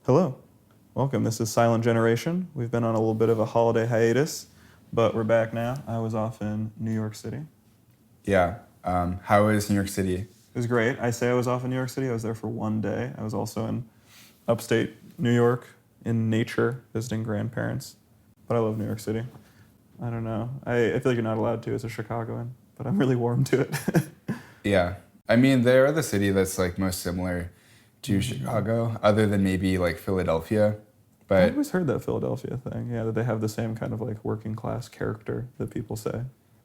Hello, welcome. This is Silent Generation. We've been on a little bit of a holiday hiatus, but we're back now. I was off in New York City. Yeah. How was New York City? It was great. I say I was off in New York City. I was there for one day. I was also in upstate New York in nature, visiting grandparents. But I love New York City. I don't know. I feel like you're not allowed to as a Chicagoan, but I'm really warm to it. Yeah. I mean, they're the city that's like most similar to Chicago, other than maybe like Philadelphia. I But always heard that Philadelphia thing. Yeah, that they have the same kind of like working class character that people say.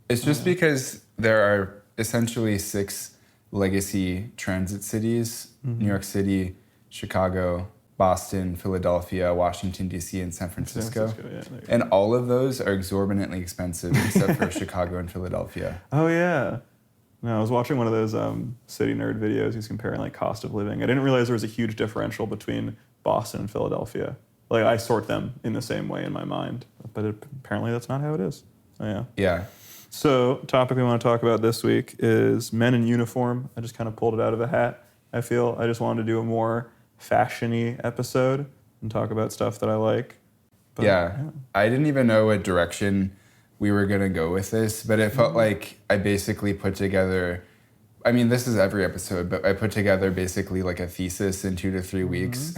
it's just because there are essentially 6 legacy transit cities: New York City, Chicago, Boston, Philadelphia, Washington, D.C., and San Francisco. Yeah, And all of those are exorbitantly expensive except for Chicago and Philadelphia. Oh, yeah. No, I was watching one of those city nerd videos. He's comparing like cost of living. I didn't realize there was a huge differential between Boston and Philadelphia. Like I sort them in the same way in my mind, but apparently that's not how it is. So, yeah. Yeah. So, topic we want to talk about this week is men in uniform. I just kind of pulled it out of a hat. I feel I just wanted to do a more fashion-y episode and talk about stuff that I like. But, Yeah. I didn't even know what direction we were going to go with this, but it felt like I basically put together, I mean, this is every episode, but I put together basically like a thesis in 2 to 3 weeks.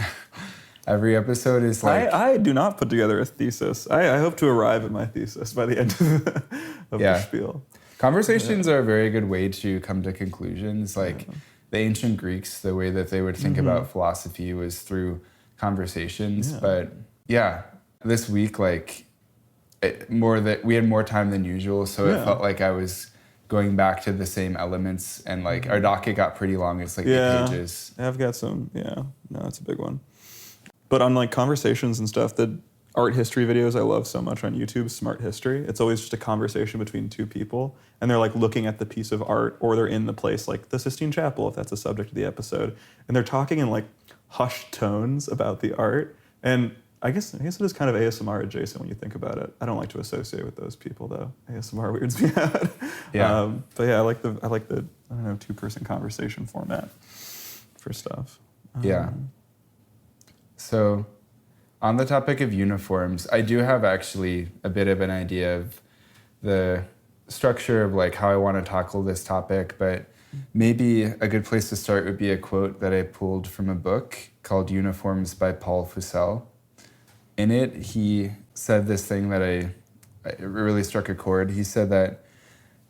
Every episode is like... I do not put together a thesis. I hope to arrive at my thesis by the end of the spiel. Conversations are a very good way to come to conclusions. Like the ancient Greeks, the way that they would think about philosophy was through conversations. Yeah. But yeah, this week, like we had more time than usual, so it felt like I was going back to the same elements, and like our docket got pretty long. It's like 8 pages. I've got some. No, that's a big one. But on like conversations and stuff, the art history videos I love so much on YouTube, Smart History, it's always just a conversation between 2 people, and they're like looking at the piece of art, or they're in the place like the Sistine Chapel, if that's the subject of the episode, and they're talking in like hushed tones about the art. And I guess it is kind of ASMR adjacent when you think about it. I don't like to associate with those people though. ASMR weirds me out. Yeah. But yeah, I like the I don't know 2-person conversation format for stuff. Yeah. So on the topic of uniforms, I do have actually a bit of an idea of the structure of like how I want to tackle this topic, but maybe a good place to start would be a quote that I pulled from a book called Uniforms by Paul Fussell. In it, he said this thing that it really struck a chord. He said that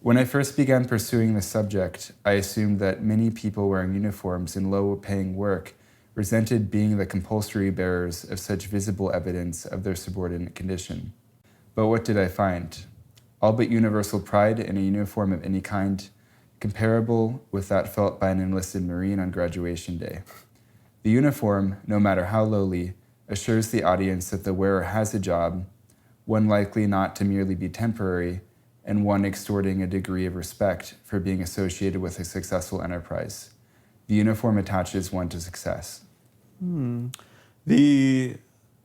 when I first began pursuing the subject, I assumed that many people wearing uniforms in low-paying work resented being the compulsory bearers of such visible evidence of their subordinate condition. But what did I find? All but universal pride in a uniform of any kind, comparable with that felt by an enlisted Marine on graduation day. The uniform, no matter how lowly, assures the audience that the wearer has a job, one likely not to merely be temporary, and one extorting a degree of respect for being associated with a successful enterprise. The uniform attaches one to success. The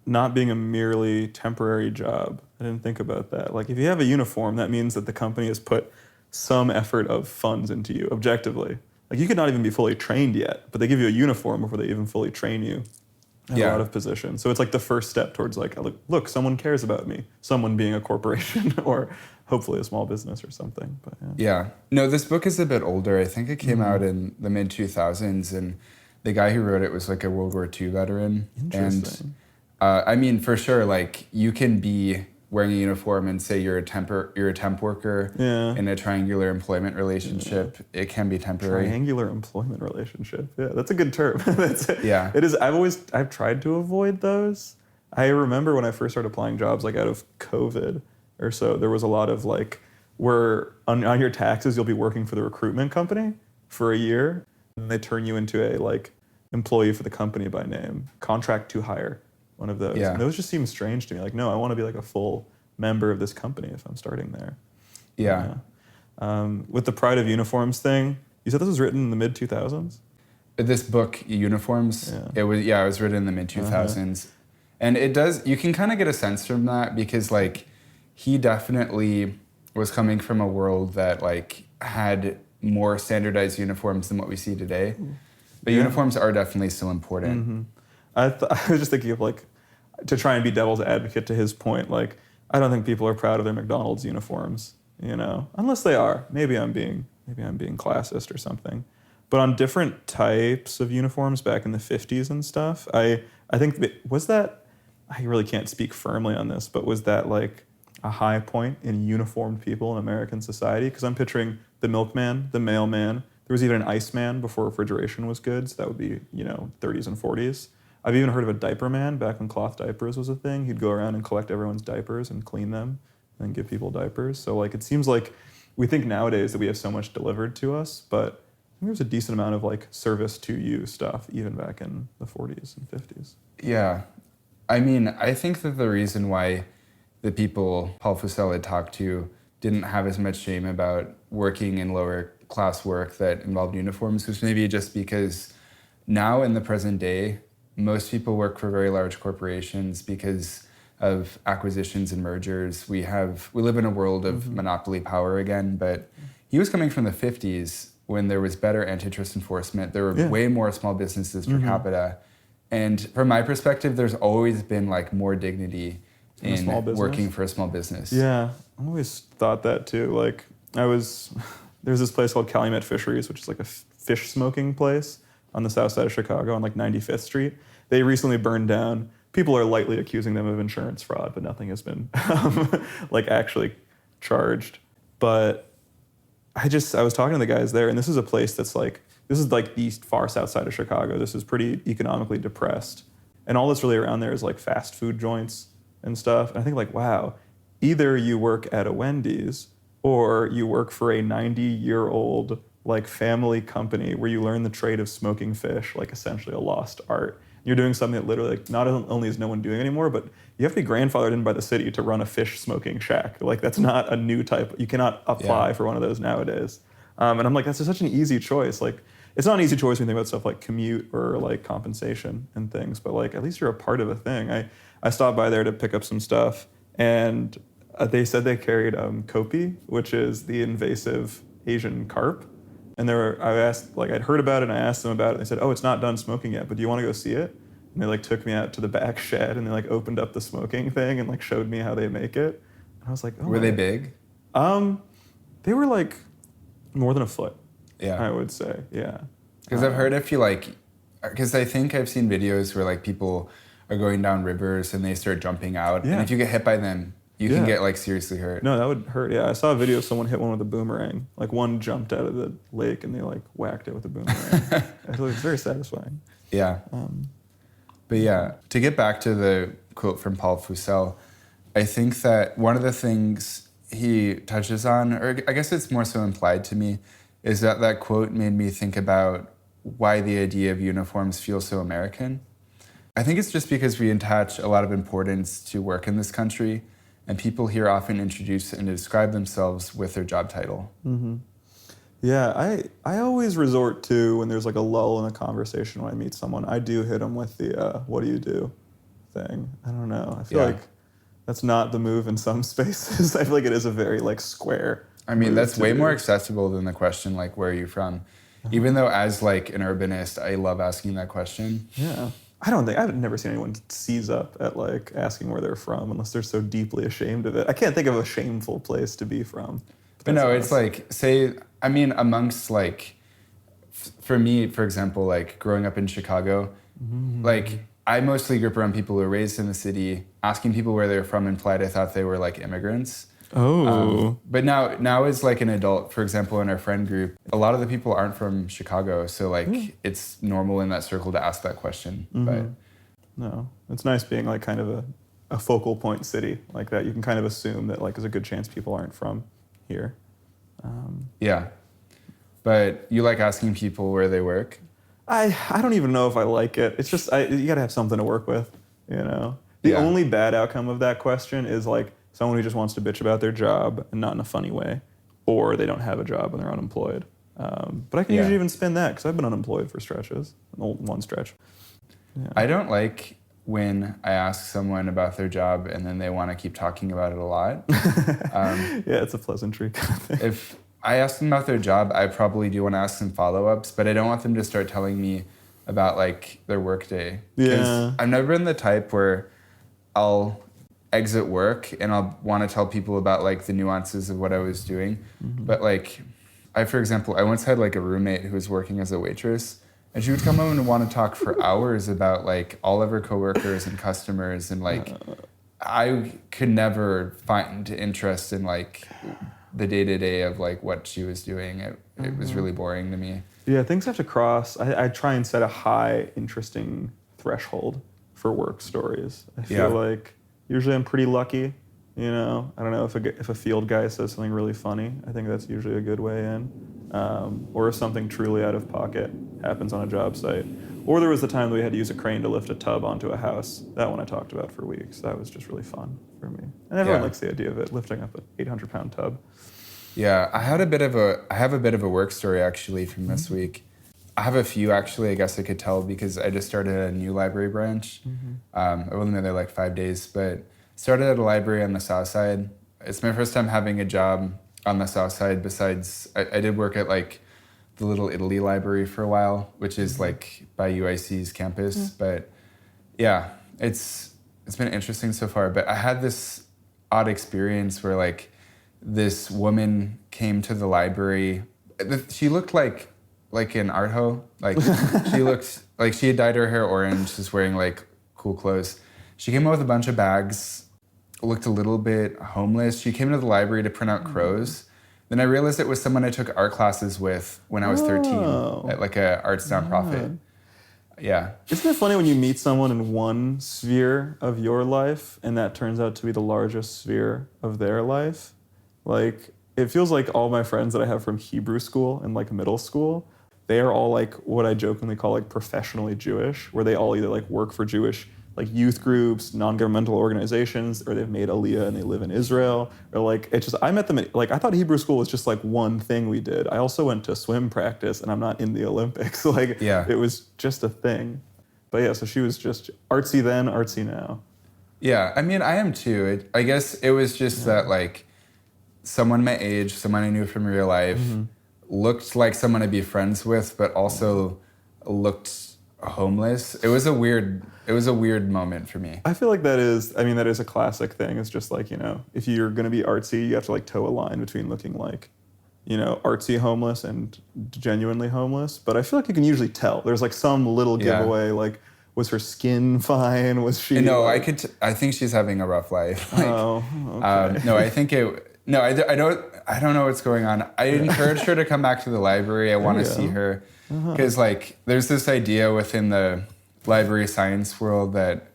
not being a merely temporary job, I didn't think about that. Like if you have a uniform, that means that the company has put some effort of funds into you, objectively. Like you could not even be fully trained yet, but they give you a uniform before they even fully train you. A lot of positions. So it's like the first step towards like, look, someone cares about me. Someone being a corporation or hopefully a small business or something. But yeah. No, this book is a bit older. I think it came out in the mid-2000s, and the guy who wrote it was like a World War II veteran. Interesting. And I mean, for sure, like you can be wearing a uniform and say you're a temp worker in a triangular employment relationship. It can be temporary. Triangular employment relationship. Yeah, that's a good term. Yeah. It is. I've tried to avoid those. I remember when I first started applying jobs, like out of COVID or so, there was a lot of like, where on your taxes, you'll be working for the recruitment company for a year, and they turn you into a like employee for the company by name, contract to hire. One of those. Yeah. And those just seem strange to me. Like, no, I want to be like a full member of this company if I'm starting there. Yeah. With the Pride of Uniforms thing, you said this was written in the mid-2000s? This book, Uniforms, it was written in the mid-2000s. And it does, you can kind of get a sense from that because like he definitely was coming from a world that like had more standardized uniforms than what we see today. But uniforms are definitely still important. I was just thinking of like, to try and be devil's advocate to his point, like, I don't think people are proud of their McDonald's uniforms, you know, unless they are. Maybe I'm being classist or something. But on different types of uniforms back in the 50s and stuff, I think I really can't speak firmly on this, but was that like a high point in uniformed people in American society? Because I'm picturing the milkman, the mailman. There was even an iceman before refrigeration was good, so that would be, you know, 30s and 40s. I've even heard of a diaper man back when cloth diapers was a thing. He'd go around and collect everyone's diapers and clean them and give people diapers. So like it seems like we think nowadays that we have so much delivered to us, but I think there's a decent amount of like service to you stuff even back in the 40s and 50s. Yeah. I mean, I think that the reason why the people Paul Fussell had talked to didn't have as much shame about working in lower class work that involved uniforms was maybe just because now in the present day, most people work for very large corporations because of acquisitions and mergers. We live in a world of monopoly power again, but he was coming from the 50s when there was better antitrust enforcement. There were way more small businesses per capita. And from my perspective, there's always been like more dignity in working for a small business. Yeah, I always thought that too. Like there's this place called Calumet Fisheries, which is like a fish smoking place on the south side of Chicago on like 95th Street. They recently burned down. People are lightly accusing them of insurance fraud, but nothing has been like actually charged. But I was talking to the guys there, and this is a place this is like the far south side of Chicago. This is pretty economically depressed. And all that's really around there is like fast food joints and stuff. And I think like, wow, either you work at a Wendy's or you work for a 90-year-old like family company where you learn the trade of smoking fish, like essentially a lost art. You're doing something that literally like, not only is no one doing anymore, but you have to be grandfathered in by the city to run a fish smoking shack. Like that's not a new type. You cannot apply for one of those nowadays. And I'm like, that's such an easy choice. Like it's not an easy choice when you think about stuff like commute or like compensation and things, but like at least you're a part of a thing. I stopped by there to pick up some stuff, and they said they carried kopi, which is the invasive Asian carp. And I'd heard about it and I asked them about it. And they said, oh, it's not done smoking yet, but do you want to go see it? And they like took me out to the back shed and they like opened up the smoking thing and like showed me how they make it. And I was like, oh. Were they big? They were like more than a foot. Yeah. I would say, yeah. Because I've heard because I think I've seen videos where like people are going down rivers and they start jumping out. Yeah. And if you get hit by them, you can get like seriously hurt. No, that would hurt. Yeah, I saw a video of someone hit one with a boomerang. Like one jumped out of the lake and they like whacked it with a boomerang. It was very satisfying. Yeah. But yeah, to get back to the quote from Paul Fussell, I think that one of the things he touches on, or I guess it's more so implied to me, is that quote made me think about why the idea of uniforms feels so American. I think it's just because we attach a lot of importance to work in this country. And people here often introduce and describe themselves with their job title. Mm-hmm. Yeah, I always resort to, when there's like a lull in a conversation when I meet someone, I do hit them with the what do you do thing. I don't know. I feel like that's not the move in some spaces. I feel like it is a very like square. I mean, that's way more accessible than the question like, where are you from? Even though as like an urbanist, I love asking that question. Yeah. I've never seen anyone seize up at like asking where they're from unless they're so deeply ashamed of it. I can't think of a shameful place to be from. But no, it's like, amongst like, for me, for example, like growing up in Chicago, like I mostly grew up around people who were raised in the city. Asking people where they're from implied I thought they were like immigrants. Oh. But now as like an adult, for example, in our friend group, a lot of the people aren't from Chicago. So like it's normal in that circle to ask that question. But no, it's nice being like kind of a focal point city like that. You can kind of assume that like there's a good chance people aren't from here. Yeah. But you like asking people where they work? I don't even know if I like it. It's just, you gotta have something to work with, you know? The only bad outcome of that question is like, someone who just wants to bitch about their job and not in a funny way, or they don't have a job and they're unemployed. But I can usually even spin that because I've been unemployed for stretches, one stretch. Yeah. I don't like when I ask someone about their job and then they want to keep talking about it a lot. Yeah, it's a pleasantry kind of thing. If I ask them about their job, I probably do want to ask some follow-ups, but I don't want them to start telling me about like their workday. Yeah. I've never been the type where I'll exit work and I'll want to tell people about like the nuances of what I was doing. But like, for example, I once had like a roommate who was working as a waitress, and she would come home and want to talk for hours about like all of her coworkers and customers, and like I could never find interest in like the day-to-day of like what she was doing. It was really boring to me. Yeah, things have to cross. I try and set a high, interesting threshold for work stories. I feel like usually I'm pretty lucky. You know, I don't know if a field guy says something really funny. I think that's usually a good way in. Or if something truly out of pocket happens on a job site. Or there was the time that we had to use a crane to lift a tub onto a house. That one I talked about for weeks. That was just really fun for me. And everyone likes the idea of it, lifting up an 800-pound tub. Yeah, I have a bit of a work story actually from this week. I have a few actually, I guess I could tell, because I just started a new library branch. I've only been there like 5 days, but started at a library on the south side. It's my first time having a job on the south side. Besides, I did work at like the Little Italy Library for a while, which is like by UIC's campus. But yeah, it's been interesting so far. But I had this odd experience where like this woman came to the library. She looked like an art hoe. Like she looked like she had dyed her hair orange, just wearing like cool clothes. She came out with a bunch of bags, looked a little bit homeless. She came to the library to print out crows. Then I realized it was someone I took art classes with when I was 13 at like a arts nonprofit. Yeah. Isn't it funny when you meet someone in one sphere of your life and that turns out to be the largest sphere of their life? Like, it feels like all my friends that I have from Hebrew school and like middle school, they are all like what I jokingly call like professionally Jewish, where they all either like work for Jewish like youth groups, non-governmental organizations, or they've made Aliyah and they live in Israel, or like, it's just, I met them, like, I thought Hebrew school was just like one thing we did. I also went to swim practice and I'm not in the Olympics. Like, it was just a thing. But yeah, so she was just artsy then, artsy now. Yeah, I mean, I am too. I guess it was just that like someone my age, someone I knew from real life, looked like someone I'd be friends with, but also looked homeless. It was a weird moment for me. I feel like that is a classic thing. It's just like, you know, if you're going to be artsy, you have to like toe a line between looking like, you know, artsy homeless and genuinely homeless. But I feel like you can usually tell. There's like some little giveaway, like, was her skin fine? Was she? No, like, I think she's having a rough life. Like, okay. No, I think I don't know what's going on. I encouraged her to come back to the library. I want to see her. Because like there's this idea within the library science world that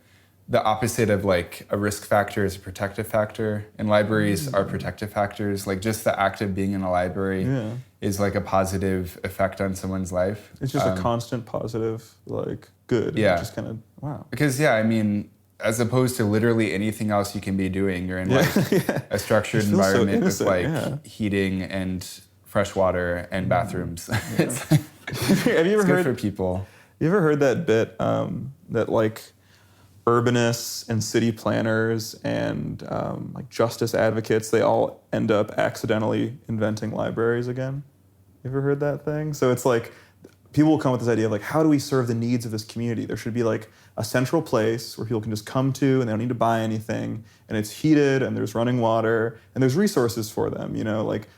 the opposite of like a risk factor is a protective factor, and libraries are protective factors. Like just the act of being in a library is like a positive effect on someoe's life. It's just a constant positive, like good. Yeah. Just kind of, wow. Because I mean, as opposed to literally anything else you can be doing, you're in like a structured environment with like heating and fresh water and bathrooms. It's like, have you ever heard for people? You ever heard that bit that like urbanists and city planners and like justice advocates, they all end up accidentally inventing libraries again? You ever heard that thing? So it's like people will come with this idea of like, how do we serve the needs of this community? There should be like a central place where people can just come to and they don't need to buy anything, and it's heated and there's running water and there's resources for them, you know, like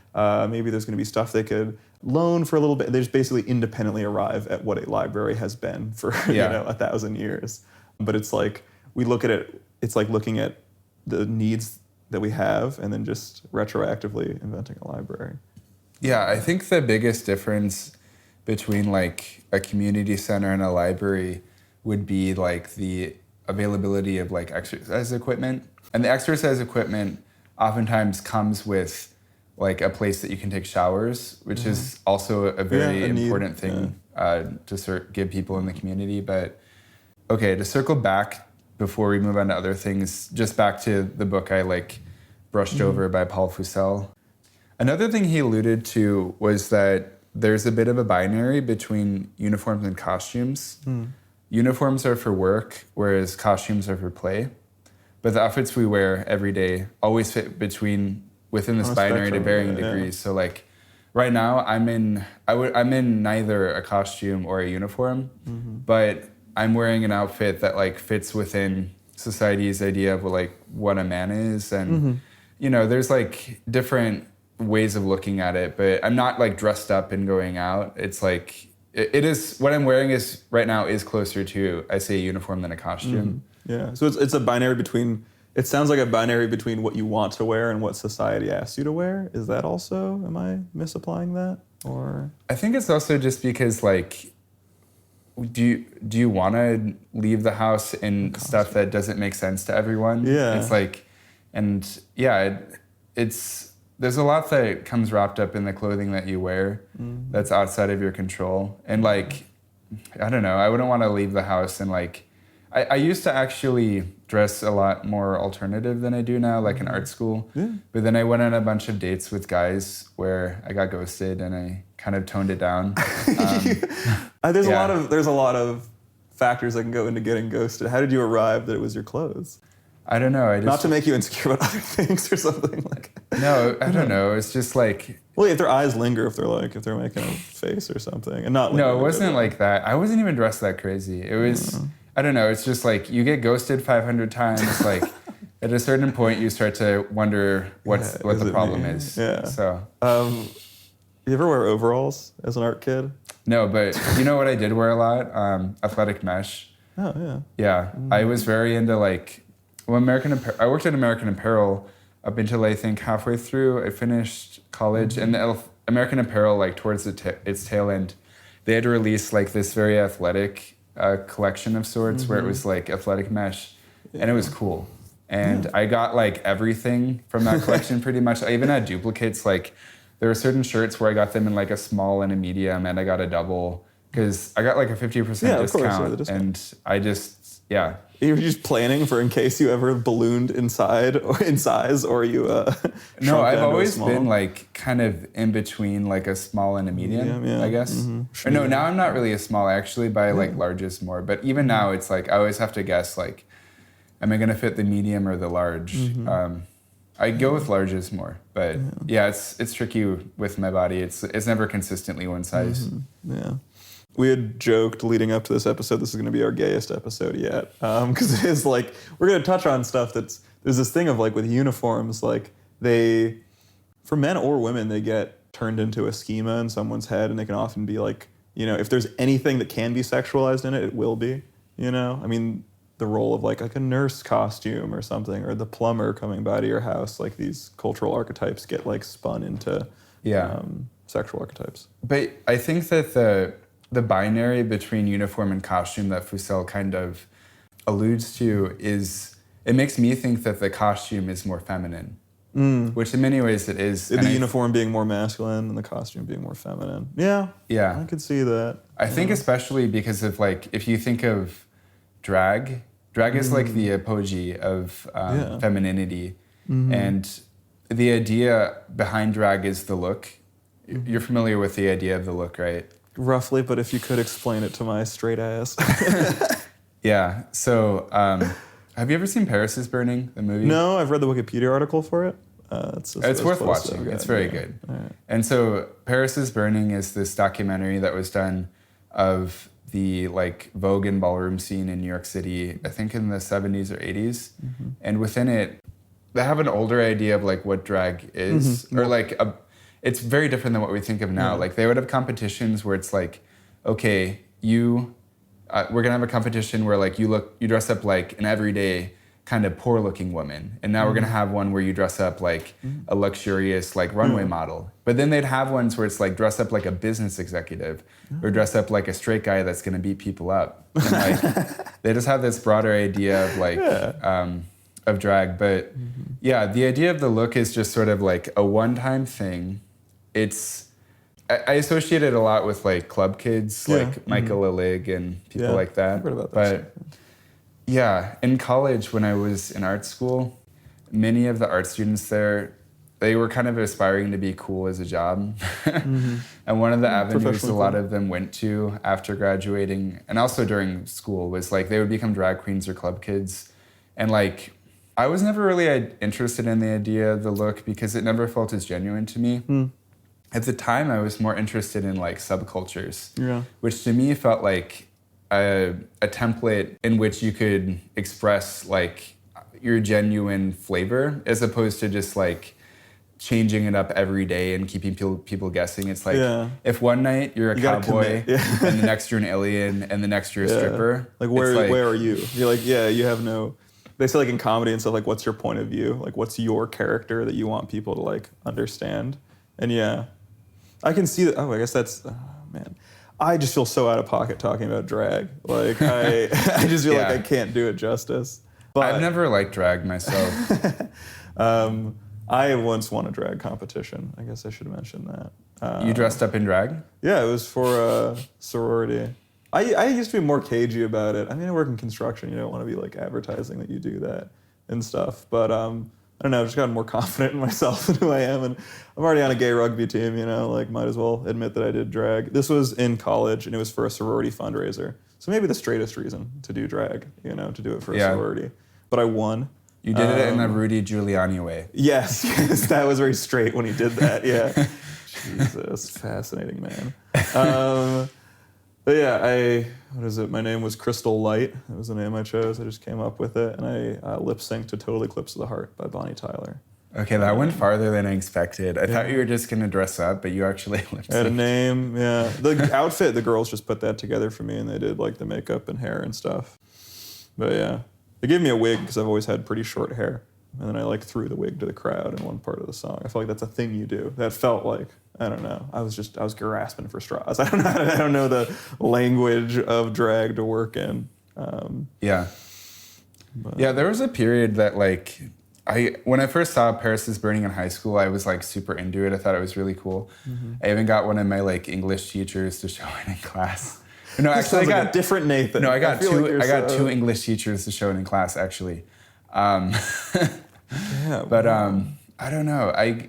maybe there's going to be stuff they could loan for a little bit. They just basically independently arrive at what a library has been for 1,000 years. But it's like we look at it, it's like looking at the needs that we have and then just retroactively inventing a library. Yeah, I think the biggest difference between like a community center and a library would be like the availability of like exercise equipment. And the exercise equipment oftentimes comes with like a place that you can take showers, which is also a very important thing to give people in the community. But okay, to circle back before we move on to other things, just back to the book I like brushed over by Paul Fussell. Another thing he alluded to was that there's a bit of a binary between uniforms and costumes. Uniforms are for work, whereas costumes are for play. But the outfits we wear every day always fit within this binary to varying degrees. So like right now I'm in neither a costume or a uniform, but I'm wearing an outfit that like fits within society's idea of like what a man is, and you know, there's like different ways of looking at it, but I'm not like dressed up and going out. It's like it is what I'm wearing is right now is closer to, I say, a uniform than a costume. Yeah, so it's a binary between. It sounds like a binary between what you want to wear and what society asks you to wear. Is that also? Am I misapplying that? Or I think it's also just because like, do you want to leave the house in stuff that doesn't make sense to everyone? Yeah, it's like, and yeah, it's there's a lot that comes wrapped up in the clothing that you wear that's outside of your control. And like, I don't know, I wouldn't want to leave the house and like, I used to actually dress a lot more alternative than I do now, like in art school. Yeah. But then I went on a bunch of dates with guys where I got ghosted and I kind of toned it down. there's a lot of factors that can go into getting ghosted. How did you arrive that it was your clothes? I don't know. Not to make you insecure about other things or something like. No, I don't know. It's just like. Well, if their eyes linger, if they're making a face or something, and not. No, it wasn't like that. I wasn't even dressed that crazy. It was. I don't know. It's just like you get ghosted 500 times. Like at a certain point, you start to wonder what the problem is. Yeah. So. You ever wear overalls as an art kid? No, but you know what I did wear a lot? Athletic mesh. Oh yeah. Yeah, I was very into like. Well, I worked at American Apparel up until I think halfway through. I finished college, and American Apparel, like towards its tail end, they had to release like this very athletic collection of sorts where it was like athletic mesh, and it was cool. And I got like everything from that collection pretty much. I even had duplicates. Like there were certain shirts where I got them in like a small and a medium, and I got a double because I got like a 50% discount, and I just You were just planning for in case you ever ballooned inside or in size, or you. No, I've always been like kind of in between like a small and a medium, I guess. Or no, now I'm not really a small. I actually buy like larges more. But even now, it's like I always have to guess like, am I gonna fit the medium or the large? I go with larges more, but it's tricky with my body. It's never consistently one size. Yeah. We had joked leading up to this episode, this is going to be our gayest episode yet. Because it is like, we're going to touch on stuff there's this thing of like with uniforms, like for men or women, they get turned into a schema in someone's head, and they can often be like, you know, if there's anything that can be sexualized in it, it will be, you know? I mean, the role of like a nurse costume or something, or the plumber coming by to your house, like these cultural archetypes get like spun into sexual archetypes. But I think that the binary between uniform and costume that Fussell kind of alludes to is, it makes me think that the costume is more feminine, which in many ways it is. The uniform being more masculine and the costume being more feminine. Yeah, I could see that. I think especially because of like, if you think of drag is like the apogee of femininity, and the idea behind drag is the look. You're familiar with the idea of the look, right? Roughly, but if you could explain it to my straight ass. Yeah. So, have you ever seen Paris is Burning, the movie? No, I've read the Wikipedia article for it. It's worth watching. It's very good. Right. And so, Paris is Burning is this documentary that was done of the like Vogue and ballroom scene in New York City, I think in the 70s or 80s. And within it, they have an older idea of like what drag is, or like it's very different than what we think of now. Like they would have competitions where it's like, okay, we're gonna have a competition where like you dress up like an everyday kind of poor looking woman. And now we're gonna have one where you dress up like a luxurious like runway model. But then they'd have ones where it's like dress up like a business executive or dress up like a straight guy that's gonna beat people up. And like they just have this broader idea of like of drag. But the idea of the look is just sort of like a one-time thing. I associate it a lot with like club kids, like Michael Lillig and people like that. I've heard about that. But in college when I was in art school, many of the art students there, they were kind of aspiring to be cool as a job. And one of the avenues a lot of them went to after graduating, and also during school, was like they would become drag queens or club kids. And like, I was never really interested in the idea of the look because it never felt as genuine to me. at the time I was more interested in like subcultures, Yeah. which to me felt like a template in which you could express like your genuine flavor as opposed to just like changing it up every day and keeping people guessing. It's like if one night you're a cowboy and the next you're an alien and the next you're a stripper. Like where are you? You're like, you have no. They say like in comedy and stuff like, what's your point of view? Like, what's your character that you want people to like understand? And I can see that. Oh, I guess that's man. I just feel so out of pocket talking about drag. Like I just feel like I can't do it justice. But I've never liked drag myself. I once won a drag competition. I guess I should mention that. You dressed up in drag? Yeah, it was for a sorority. I used to be more cagey about it. I mean, I work in construction. You don't want to be like advertising that you do that and stuff. But I don't know. I've just gotten more confident in myself and who I am. And I'm already on a gay rugby team, like might as well admit that I did drag. This was in college and it was for a sorority fundraiser. So maybe the straightest reason to do drag, to do it for a sorority. But I won. You did it in the Rudy Giuliani way. Yes, that was very straight when he did that. Yeah, Jesus, fascinating man. But what is it? My name was Crystal Light. That was the name I chose. I just came up with it, and I lip synced to "Total Eclipse of the Heart" by Bonnie Tyler. Okay, that went farther than I expected. I thought you were just gonna dress up, but you actually lip synced. I had a name. Yeah, the outfit. The girls just put that together for me, and they did like the makeup and hair and stuff. But yeah. They gave me a wig because I've always had pretty short hair. And then I like threw the wig to the crowd in one part of the song. I feel like that's a thing you do. That felt like, I don't know. I was grasping for straws. I don't know the language of drag to work in. There was a period that like, when I first saw Paris is Burning in high school, I was like super into it. I thought it was really cool. Mm-hmm. I even got one of my like English teachers to show it in class. No, actually, I got a different Nathan. No, I got two English teachers to show it in class, actually. But I don't know. I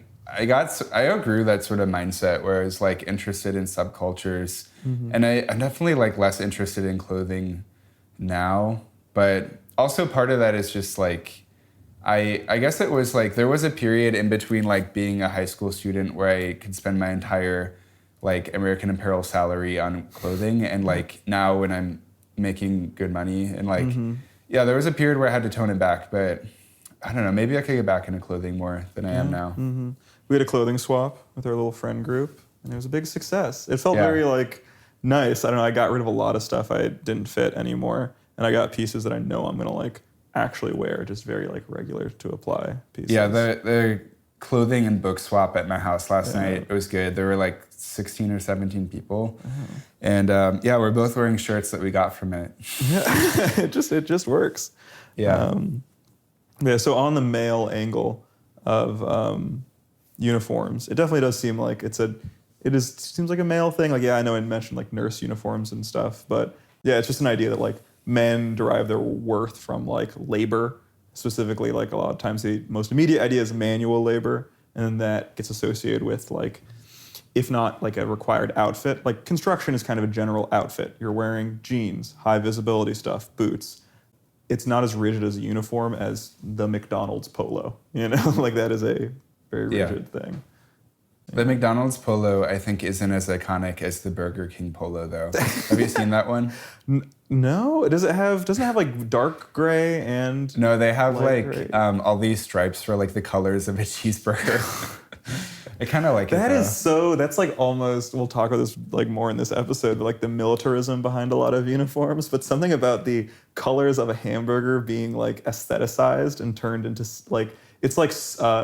outgrew that sort of mindset where I was like interested in subcultures, and I'm definitely like less interested in clothing now. But also part of that is just like I guess it was like there was a period in between like being a high school student where I could spend my entire like American Apparel salary on clothing, and like now when I'm making good money and like there was a period where I had to tone it back, but I don't know, maybe I could get back into clothing more than I am now. Mm-hmm. We had a clothing swap with our little friend group, and it was a big success. It felt very like nice. I don't know, I got rid of a lot of stuff I didn't fit anymore, and I got pieces that I know I'm gonna like actually wear, just very like regular to apply pieces. Yeah, the clothing and book swap at my house last night, it was good. There were like 16 or 17 people. And we're both wearing shirts that we got from it. it just works. Yeah. So on the male angle of uniforms, it definitely does seem like seems like a male thing. Like, I know I mentioned like nurse uniforms and stuff, but it's just an idea that like men derive their worth from like labor. Specifically, like a lot of times the most immediate idea is manual labor, and then that gets associated with like, if not like a required outfit, like construction is kind of a general outfit. You're wearing jeans, high visibility stuff, boots. It's not as rigid as a uniform as the McDonald's polo, like that is a very rigid thing. The McDonald's polo, I think, isn't as iconic as the Burger King polo, though. Have you seen that one? No. Doesn't it have like dark gray and? No, they have like all these stripes for like the colors of a cheeseburger. I kind of like it. That's like almost. We'll talk about this like more in this episode, but like the militarism behind a lot of uniforms. But something about the colors of a hamburger being like aestheticized and turned into like. It's like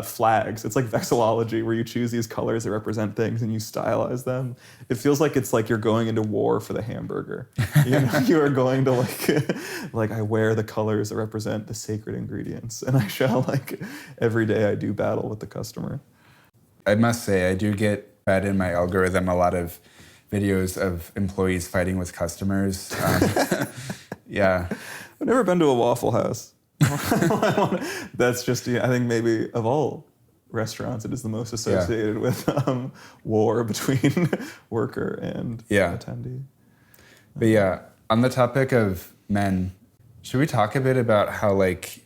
flags. It's like vexillology, where you choose these colors that represent things and you stylize them. It feels like it's like you're going into war for the hamburger. You are going to like I wear the colors that represent the sacred ingredients, and I shall like every day I do battle with the customer. I must say, I do get fed in my algorithm a lot of videos of employees fighting with customers. Yeah. I've never been to a Waffle House. That's just, I think maybe of all restaurants, it is the most associated with war between worker and attendee. But on the topic of men, should we talk a bit about how like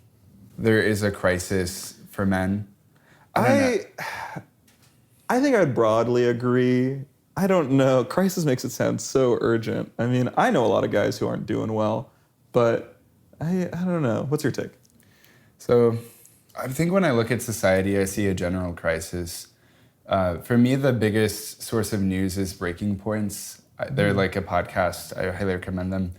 there is a crisis for men? I I think I'd broadly agree. I don't know. Crisis makes it sound so urgent. I mean, I know a lot of guys who aren't doing well, but I don't know. What's your take? So I think when I look at society, I see a general crisis. For me, the biggest source of news is Breaking Points. They're like a podcast. I highly recommend them.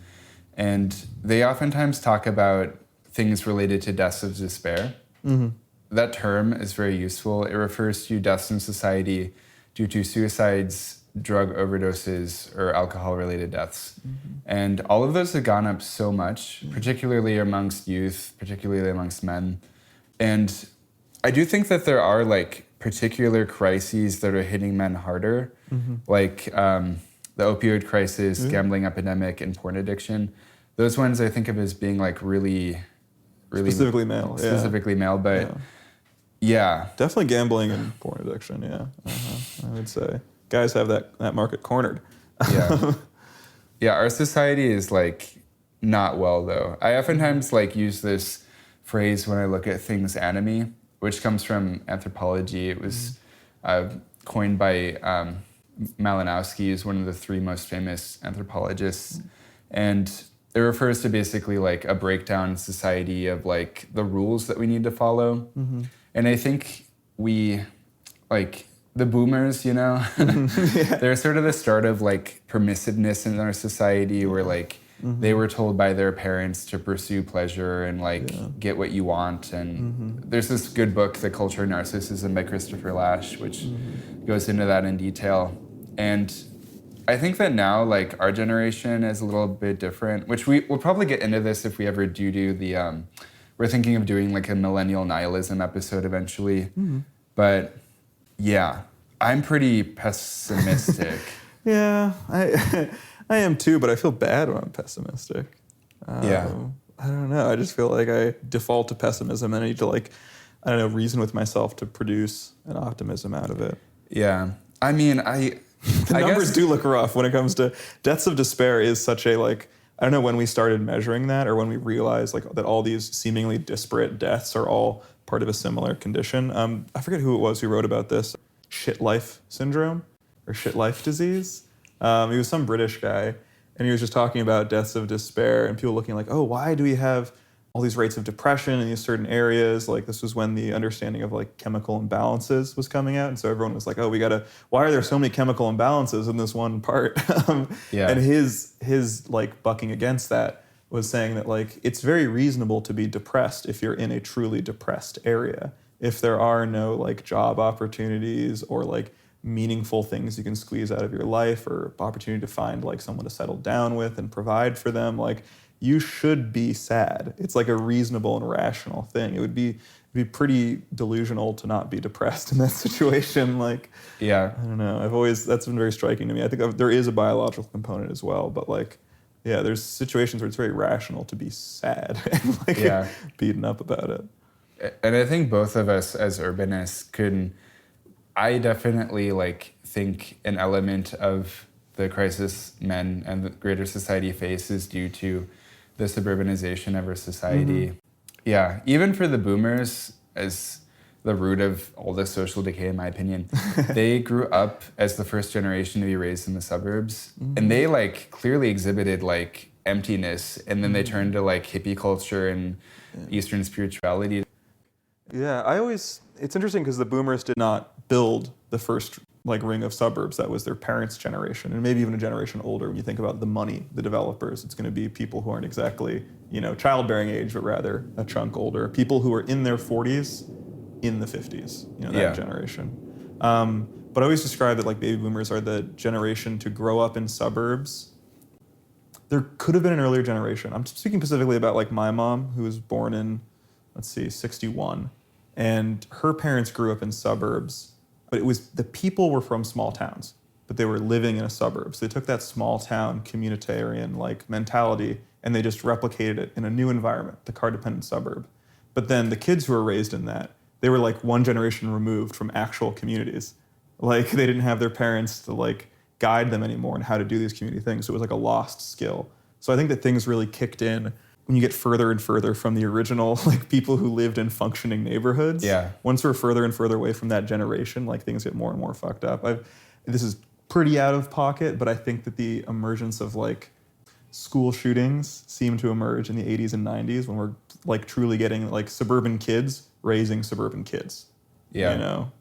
And they oftentimes talk about things related to deaths of despair. Mm-hmm. That term is very useful. It refers to deaths in society due to suicides, drug overdoses, or alcohol-related deaths. Mm-hmm. And all of those have gone up so much, particularly amongst youth, particularly amongst men. And I do think that there are like particular crises that are hitting men harder, like the opioid crisis, gambling epidemic, and porn addiction. Those ones I think of as being like really Specifically male. Specifically male, but yeah. Definitely gambling and porn addiction, yeah. I would say. Guys have that market cornered. Yeah. Yeah, our society is like not well though. I oftentimes like use this phrase when I look at things anomie, which comes from anthropology. It was coined by Malinowski, who's one of the three most famous anthropologists. And it refers to basically like a breakdown in society of like the rules that we need to follow. Mm-hmm. And I think we, like the boomers, you know, they're sort of the start of like permissiveness in our society where like they were told by their parents to pursue pleasure and like get what you want. And there's this good book, The Culture of Narcissism by Christopher Lasch, which goes into that in detail. And I think that now, like, our generation is a little bit different, which we'll probably get into this if we ever do the, we're thinking of doing, like, a millennial nihilism episode eventually. But, yeah, I'm pretty pessimistic. Yeah, I am too, but I feel bad when I'm pessimistic. Yeah. I don't know. I just feel like I default to pessimism and I need to, like, I don't know, reason with myself to produce an optimism out of it. Yeah. I mean, The numbers do look rough when it comes to deaths of despair is such a, like, I don't know when we started measuring that or when we realized like that all these seemingly disparate deaths are all part of a similar condition. I forget who it was who wrote about this, shit life syndrome or shit life disease. He was some British guy and he was just talking about deaths of despair and people looking like, oh, why do we have all these rates of depression in these certain areas? Like this was when the understanding of like chemical imbalances was coming out. And so everyone was like, oh, why are there so many chemical imbalances in this one part? And his like bucking against that was saying that like, it's very reasonable to be depressed if you're in a truly depressed area. If there are no like job opportunities or like meaningful things you can squeeze out of your life or opportunity to find like someone to settle down with and provide for them, like you should be sad. It's like a reasonable and rational thing. It would be pretty delusional to not be depressed in that situation. Like, yeah, I don't know. That's been very striking to me. I think there is a biological component as well, but like, yeah, there's situations where it's very rational to be sad and like beaten up about it. And I think both of us as urbanists I definitely like think an element of the crisis men and the greater society face is due to the suburbanization of our society. Yeah, even for the boomers, as the root of all this social decay, in my opinion, they grew up as the first generation to be raised in the suburbs. And they like clearly exhibited like emptiness. And then they turned to like hippie culture and Eastern spirituality. Yeah, it's interesting because the boomers did not build the first like ring of suburbs. That was their parents' generation, and maybe even a generation older. When you think about the money, the developers, it's going to be people who aren't exactly, childbearing age, but rather a chunk older. People who are in their 40s, in the 50s, that generation. But I always describe that like baby boomers are the generation to grow up in suburbs. There could have been an earlier generation. I'm speaking specifically about like my mom, who was born in, 61, and her parents grew up in suburbs. But the people were from small towns, but they were living in a suburb. So they took that small town communitarian like mentality and they just replicated it in a new environment, the car-dependent suburb. But then the kids who were raised in that, they were like one generation removed from actual communities. Like they didn't have their parents to like guide them anymore on how to do these community things. So it was like a lost skill. So I think that things really kicked in when you get further and further from the original like people who lived in functioning neighborhoods. Yeah. Once we're further and further away from that generation, like things get more and more fucked up. This is pretty out of pocket, but I think that the emergence of like school shootings seem to emerge in the 80s and 90s when we're like truly getting like suburban kids raising suburban kids. Yeah. You know?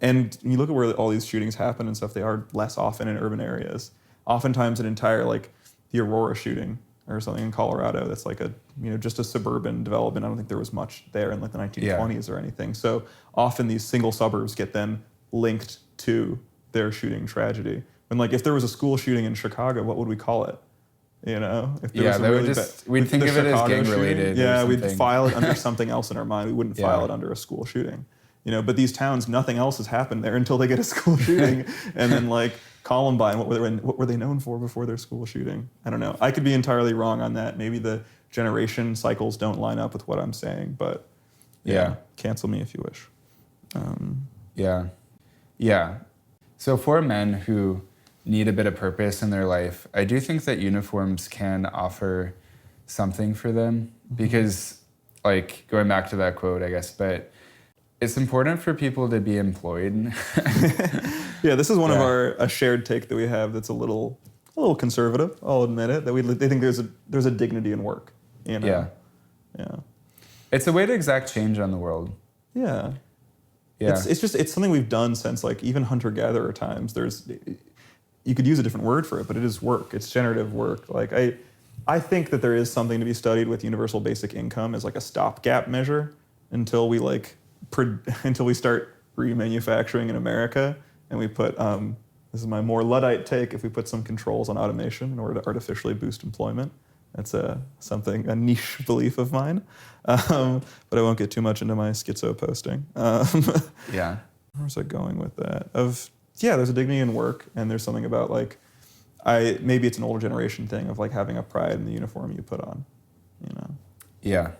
And you look at where all these shootings happen and stuff, they are less often in urban areas. Oftentimes an entire, like the Aurora shooting or something in Colorado, that's like a, you know, just a suburban development. I don't think there was much there in like the 1920s or anything. So often these single suburbs get then linked to their shooting tragedy. When like, if there was a school shooting in Chicago, what would we call it? You know, if there was a really we'd think of it as gang related. Yeah, we'd file it under something else in our mind. We wouldn't file it under a school shooting. You know, but these towns, nothing else has happened there until they get a school shooting, and then like Columbine, what were they known for before their school shooting? I don't know. I could be entirely wrong on that. Maybe the generation cycles don't line up with what I'm saying, but yeah. Cancel me if you wish. Yeah. So for men who need a bit of purpose in their life, I do think that uniforms can offer something for them because, like, going back to that quote, I guess, but it's important for people to be employed. Yeah, this is one of a shared take that we have that's a little conservative. I'll admit it. They think there's a dignity in work. You know? Yeah. It's a way to exact change on the world. Yeah. Yeah. It's something we've done since like even hunter-gatherer times. You could use a different word for it, but it is work. It's generative work. Like I think that there is something to be studied with universal basic income as like a stopgap measure until we start remanufacturing in America and we put this is my more Luddite take, if we put some controls on automation in order to artificially boost employment. That's a niche belief of mine, but I won't get too much into my schizo posting. Yeah. Where was I going with that? There's a dignity in work, and there's something about like, maybe it's an older generation thing of like having a pride in the uniform you put on, you know. Yeah.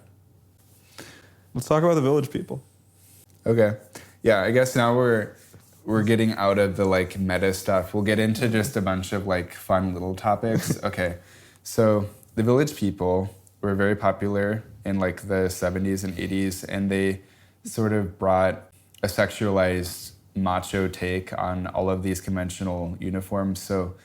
Let's talk about the village people. Okay. Yeah, I guess now we're getting out of the like meta stuff. We'll get into just a bunch of like fun little topics. Okay. So the village people were very popular in like the 70s and 80s, and they sort of brought a sexualized macho take on all of these conventional uniforms. So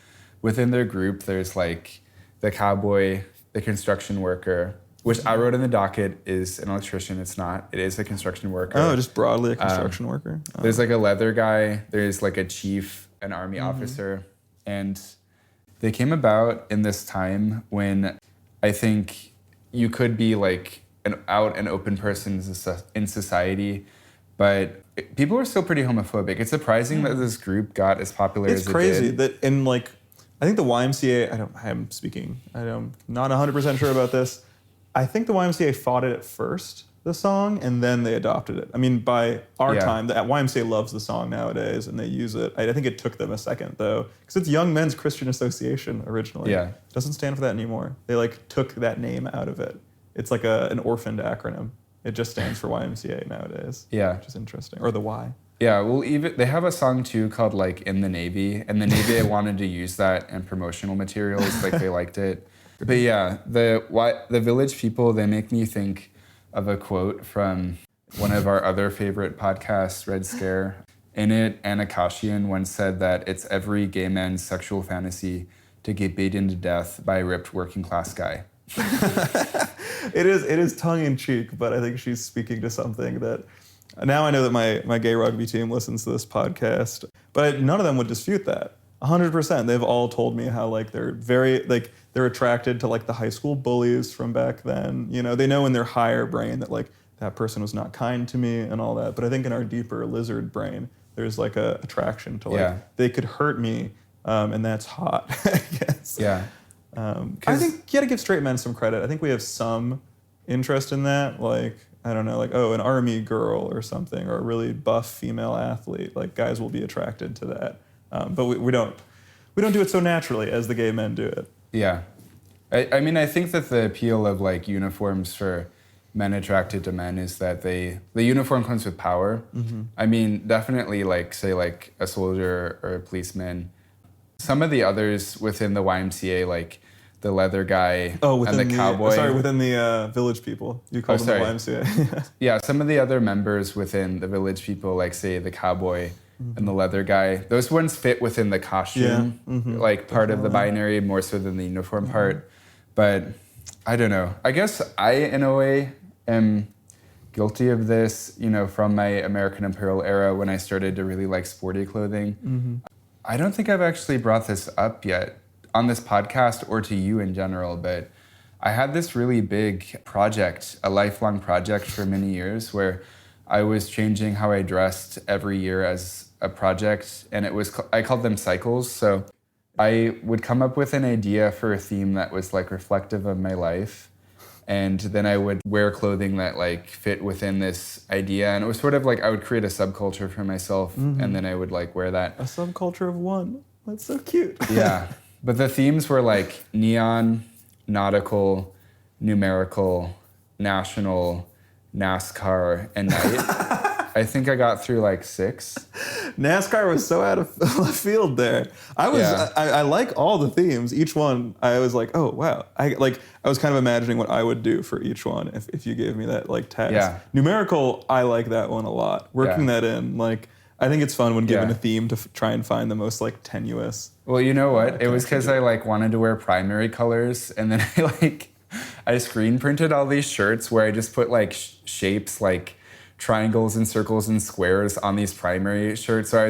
within their group, there's like the cowboy, the construction worker, which I wrote in the docket is an electrician. It's not. It is a construction worker. Oh, just broadly a construction worker. Oh. There's like a leather guy. There's like a chief, an army officer. And they came about in this time when I think you could be like an out and open person in society, but people were still pretty homophobic. It's surprising that this group got as popular as it did. It's crazy that in like, I think the YMCA, I'm not 100% sure about this. I think the YMCA fought it at first, the song, and then they adopted it. I mean, by our time, the YMCA loves the song nowadays, and they use it. I think it took them a second, though, because it's Young Men's Christian Association originally. Yeah. It doesn't stand for that anymore. They, like, took that name out of it. It's like an orphaned acronym. It just stands for YMCA nowadays. Yeah. Which is interesting. Or the Y. Yeah, well, even they have a song, too, called, like, In the Navy, and the Navy wanted to use that in promotional materials. Like, they liked it. But yeah, the village people, they make me think of a quote from one of our other favorite podcasts, Red Scare. In it, Anna Kashian once said that it's every gay man's sexual fantasy to get beaten to death by a ripped working class guy. It is tongue in cheek, but I think she's speaking to something that now I know that my gay rugby team listens to this podcast, but none of them would dispute that. 100%. They've all told me how like they're attracted to like the high school bullies from back then. You know, they know in their higher brain that like that person was not kind to me and all that. But I think in our deeper lizard brain, there's like a attraction to like they could hurt me, and that's hot, I guess. Yeah. I think you gotta give straight men some credit. I think we have some interest in that. Like, I don't know, like, oh, an army girl or something, or a really buff female athlete. Like, guys will be attracted to that. But we don't do it so naturally as the gay men do it. Yeah. I mean, I think that the appeal of like uniforms for men attracted to men is that the uniform comes with power. Mm-hmm. I mean, definitely like, say like a soldier or a policeman. Some of the others within the YMCA, like the leather guy, Oh, and the cowboy. within the Village People. You called them the YMCA. Yeah, some of the other members within the Village People, like say the cowboy and the leather guy, those ones fit within the costume, like part of the binary more so than the uniform part. But I don't know. I guess I, in a way, am guilty of this, you know, from my American Apparel era when I started to really like sporty clothing. I don't think I've actually brought this up yet on this podcast or to you in general, but I had this really big project, a lifelong project for many years where I was changing how I dressed every year as a project, and I called them cycles. So I would come up with an idea for a theme that was like reflective of my life, and then I would wear clothing that like fit within this idea, and it was sort of like I would create a subculture for myself, and then I would like wear that. A subculture of one. That's so cute. Yeah. But the themes were like neon, nautical, numerical, national, NASCAR, and night. I think I got through like 6. NASCAR was so out of left field there. I like all the themes. Each one, I was like, oh wow. I was kind of imagining what I would do for each one if you gave me that like task. Yeah. Numerical, I like that one a lot. Working that in, like, I think it's fun when given a theme to try and find the most like tenuous. Well, you know what? It was because I like wanted to wear primary colors, and then I screen printed all these shirts where I just put like shapes like triangles and circles and squares on these primary shirts. So I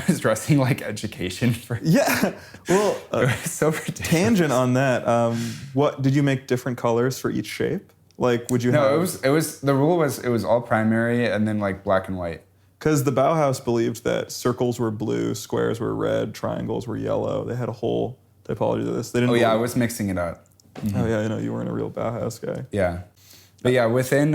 was dressing like education for. Yeah. Well, it was so ridiculous. Tangent on that. What did you make different colors for each shape? Like, would you? No, it was the rule was it was all primary and then like black and white. Because the Bauhaus believed that circles were blue, squares were red, triangles were yellow. They had a whole typology to this. They didn't. I was mixing it up. Oh yeah, I know you weren't a real Bauhaus guy. Yeah, but yeah, within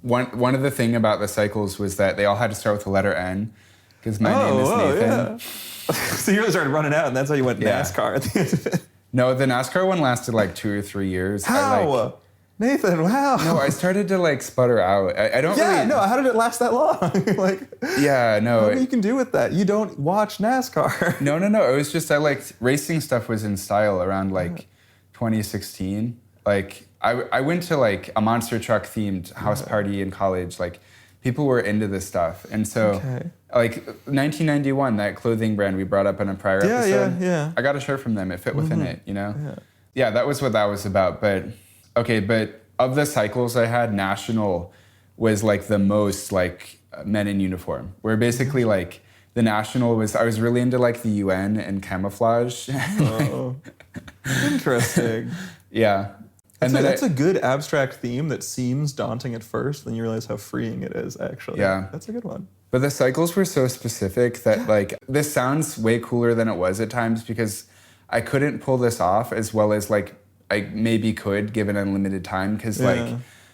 one of the thing about the cycles was that they all had to start with the letter N, because my name is Nathan. Yeah. So you really started running out, and that's how you went NASCAR at the end of it. No, the NASCAR one lasted like 2 or 3 years. How? Nathan, wow. No, I started to like sputter out. I don't really... Yeah, no, how did it last that long? Yeah, no. What you can do with that? You don't watch NASCAR. No. It was just, I liked, racing stuff was in style around like 2016. Like, I went to like a monster truck themed house party in college. Like, people were into this stuff. And so, like 1991, that clothing brand we brought up in a prior episode. Yeah. I got a shirt from them. It fit within it, you know? Yeah, that was what that was about. But of the cycles I had, National was like the most like men in uniform. Where basically like the National was, I was really into like the UN and camouflage. Oh, interesting. Yeah. That's a good abstract theme that seems daunting at first, then you realize how freeing it is actually. Yeah. That's a good one. But the cycles were so specific that like, this sounds way cooler than it was at times because I couldn't pull this off as well as like I maybe could given unlimited time. Because like,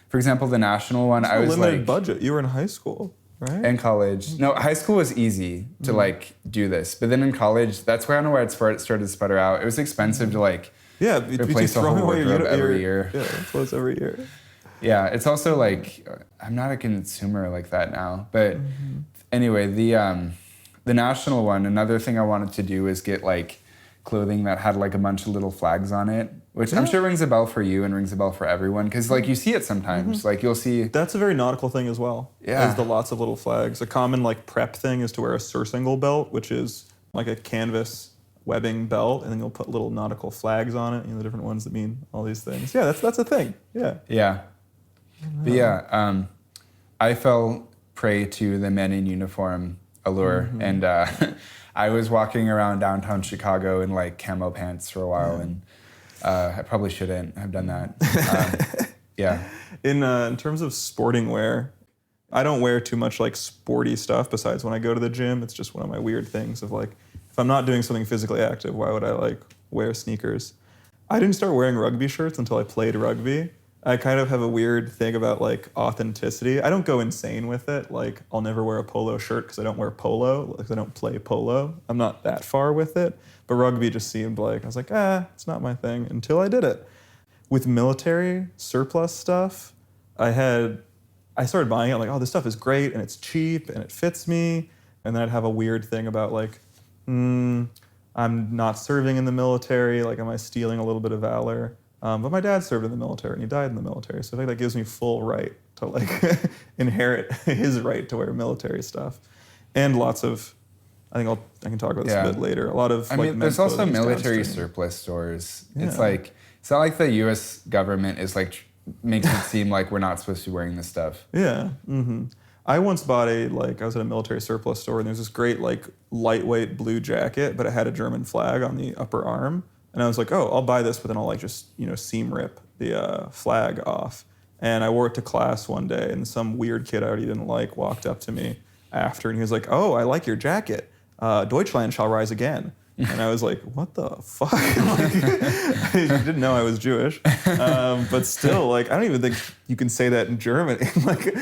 for example, the National one, I was limited like... budget. You were in high school, right? And college. No, high school was easy to like do this. But then in college, that's where I don't know where it started to sputter out. It was expensive to like replace the whole wardrobe every year. Yeah, clothes every year. Yeah, it's also like, I'm not a consumer like that now. But anyway, the National one, another thing I wanted to do is get like clothing that had like a bunch of little flags on it, which I'm sure rings a bell for you and rings a bell for everyone, because like you see it sometimes. Like you'll see... That's a very nautical thing as well. Yeah. Is the lots of little flags. A common like prep thing is to wear a surcingle belt, which is like a canvas webbing belt, and then you'll put little nautical flags on it, the different ones that mean all these things. Yeah, that's a thing. Yeah. Yeah. But yeah, I fell prey to the men in uniform allure, and I was walking around downtown Chicago in like camo pants for a while, and I probably shouldn't have done that. In terms of sporting wear, I don't wear too much like sporty stuff besides when I go to the gym. It's just one of my weird things of like, if I'm not doing something physically active, why would I like wear sneakers? I didn't start wearing rugby shirts until I played rugby. I kind of have a weird thing about like authenticity. I don't go insane with it. Like I'll never wear a polo shirt because I don't wear polo, because I don't play polo. I'm not that far with it. But rugby just seemed like, I was like, it's not my thing until I did it. With military surplus stuff, I started buying it like, oh, this stuff is great and it's cheap and it fits me. And then I'd have a weird thing about like, I'm not serving in the military. Like, am I stealing a little bit of valor? But my dad served in the military and he died in the military. So I think that gives me full right to like inherit his right to wear military stuff. And lots of, I can talk about this a bit later. A lot of there's also military surplus stores. Yeah. It's not like the U.S. government is like makes it seem like we're not supposed to be wearing this stuff. Yeah. Mm-hmm. I once bought I was at a military surplus store and there's this great like lightweight blue jacket, but it had a German flag on the upper arm. And I was like, oh, I'll buy this, but then I'll like just, seam rip the flag off. And I wore it to class one day and some weird kid I already didn't like walked up to me after and he was like, oh, I like your jacket. Deutschland shall rise again. And I was like, what the fuck? I didn't know I was Jewish. But still, like, I don't even think you can say that in German. Like,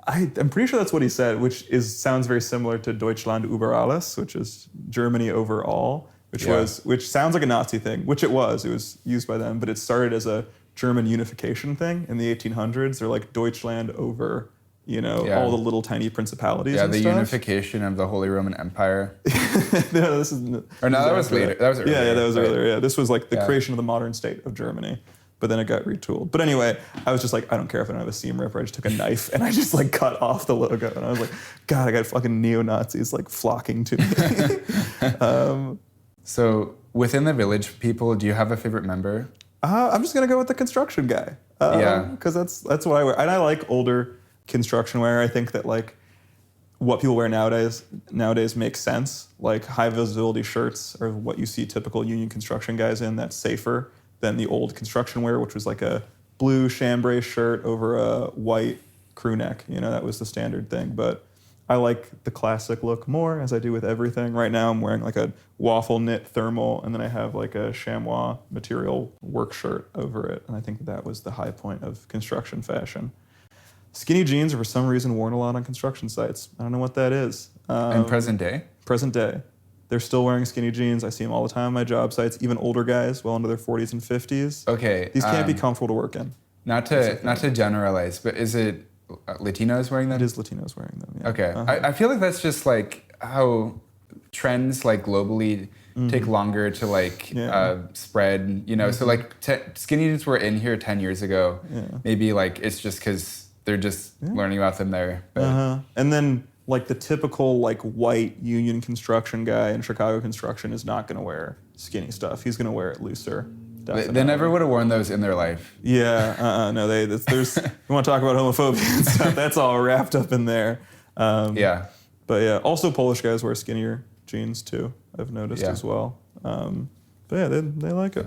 I'm pretty sure that's what he said, which sounds very similar to Deutschland über alles, which is Germany over all, which sounds like a Nazi thing, which it was. It was used by them, but it started as a German unification thing in the 1800s. They're like Deutschland over, all the little tiny principalities. Yeah, and the stuff. unification of the Holy Roman Empire. No, this is. Or no, that was later. That was earlier. Yeah, that was earlier. Yeah, this was like the creation of the modern state of Germany. But then it got retooled. But anyway, I was just like, I don't care if I don't have a seam ripper. I just took a knife and I just like cut off the logo. And I was like, God, I got fucking neo-Nazis like flocking to me. So within the village people, do you have a favorite member? I'm just going to go with the construction guy. Because that's what I wear. And I like older construction wear. I think that like what people wear nowadays makes sense. Like high visibility shirts are what you see typical union construction guys in. That's safer than the old construction wear, which was like a blue chambray shirt over a white crew neck. That was the standard thing. But I like the classic look more, as I do with everything. Right now I'm wearing like a waffle knit thermal, and then I have like a chamois material work shirt over it. And I think that was the high point of construction fashion. Skinny jeans are for some reason worn a lot on construction sites. I don't know what that is. In present day? Present day. They're still wearing skinny jeans. I see them all the time on my job sites, even older guys well into their 40s and 50s. Okay. These can't be comfortable to work in. Not to generalize, but is it Latinos wearing them? It is Latinos wearing them, yeah. Okay. I feel like that's just like how trends like globally take longer to like spread, So like skinny jeans were in here 10 years ago. Yeah. Maybe like it's just because they're just learning about them there. And then like the typical like white union construction guy in Chicago construction is not going to wear skinny stuff. He's going to wear it looser. They never would have worn those in their life. Yeah, no, there's you want to talk about homophobia and stuff, that's all wrapped up in there. But yeah, also Polish guys wear skinnier jeans too, I've noticed as well. But yeah, they like it.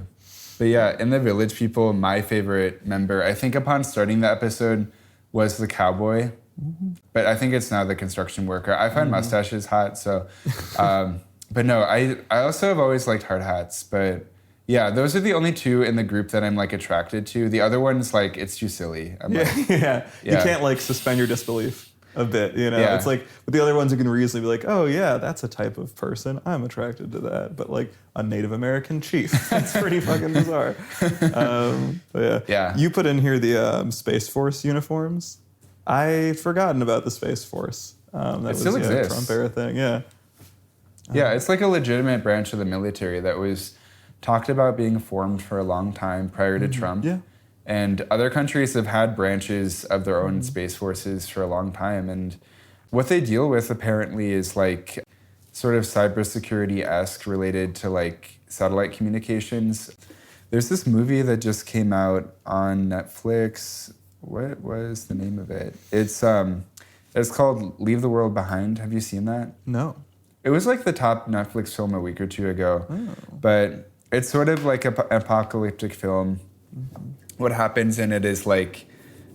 But yeah, in the village people, my favorite member, I think upon starting the episode, was the cowboy. Mm-hmm. But I think it's now the construction worker. I find mustaches hot, so. But no, I also have always liked hard hats. But yeah, those are the only two in the group that I'm like attracted to. The other one's like, it's too silly. You can't like suspend your disbelief a bit, It's like, with the other ones you can reasonably be like, oh yeah, that's a type of person. I'm attracted to that. But like a Native American chief, that's pretty fucking bizarre. But yeah. You put in here the Space Force uniforms. I'd forgotten about the Space Force. That still exists. Trump era thing, yeah. Yeah, it's like a legitimate branch of the military that was talked about being formed for a long time prior to Trump. Yeah. And other countries have had branches of their own space forces for a long time. And what they deal with apparently is like sort of cybersecurity-esque related to like satellite communications. There's this movie that just came out on Netflix. What was the name of it? It's called Leave the World Behind. Have you seen that? No. It was like the top Netflix film a week or two ago. Oh. But it's sort of like an apocalyptic film. Mm-hmm. What happens in it is like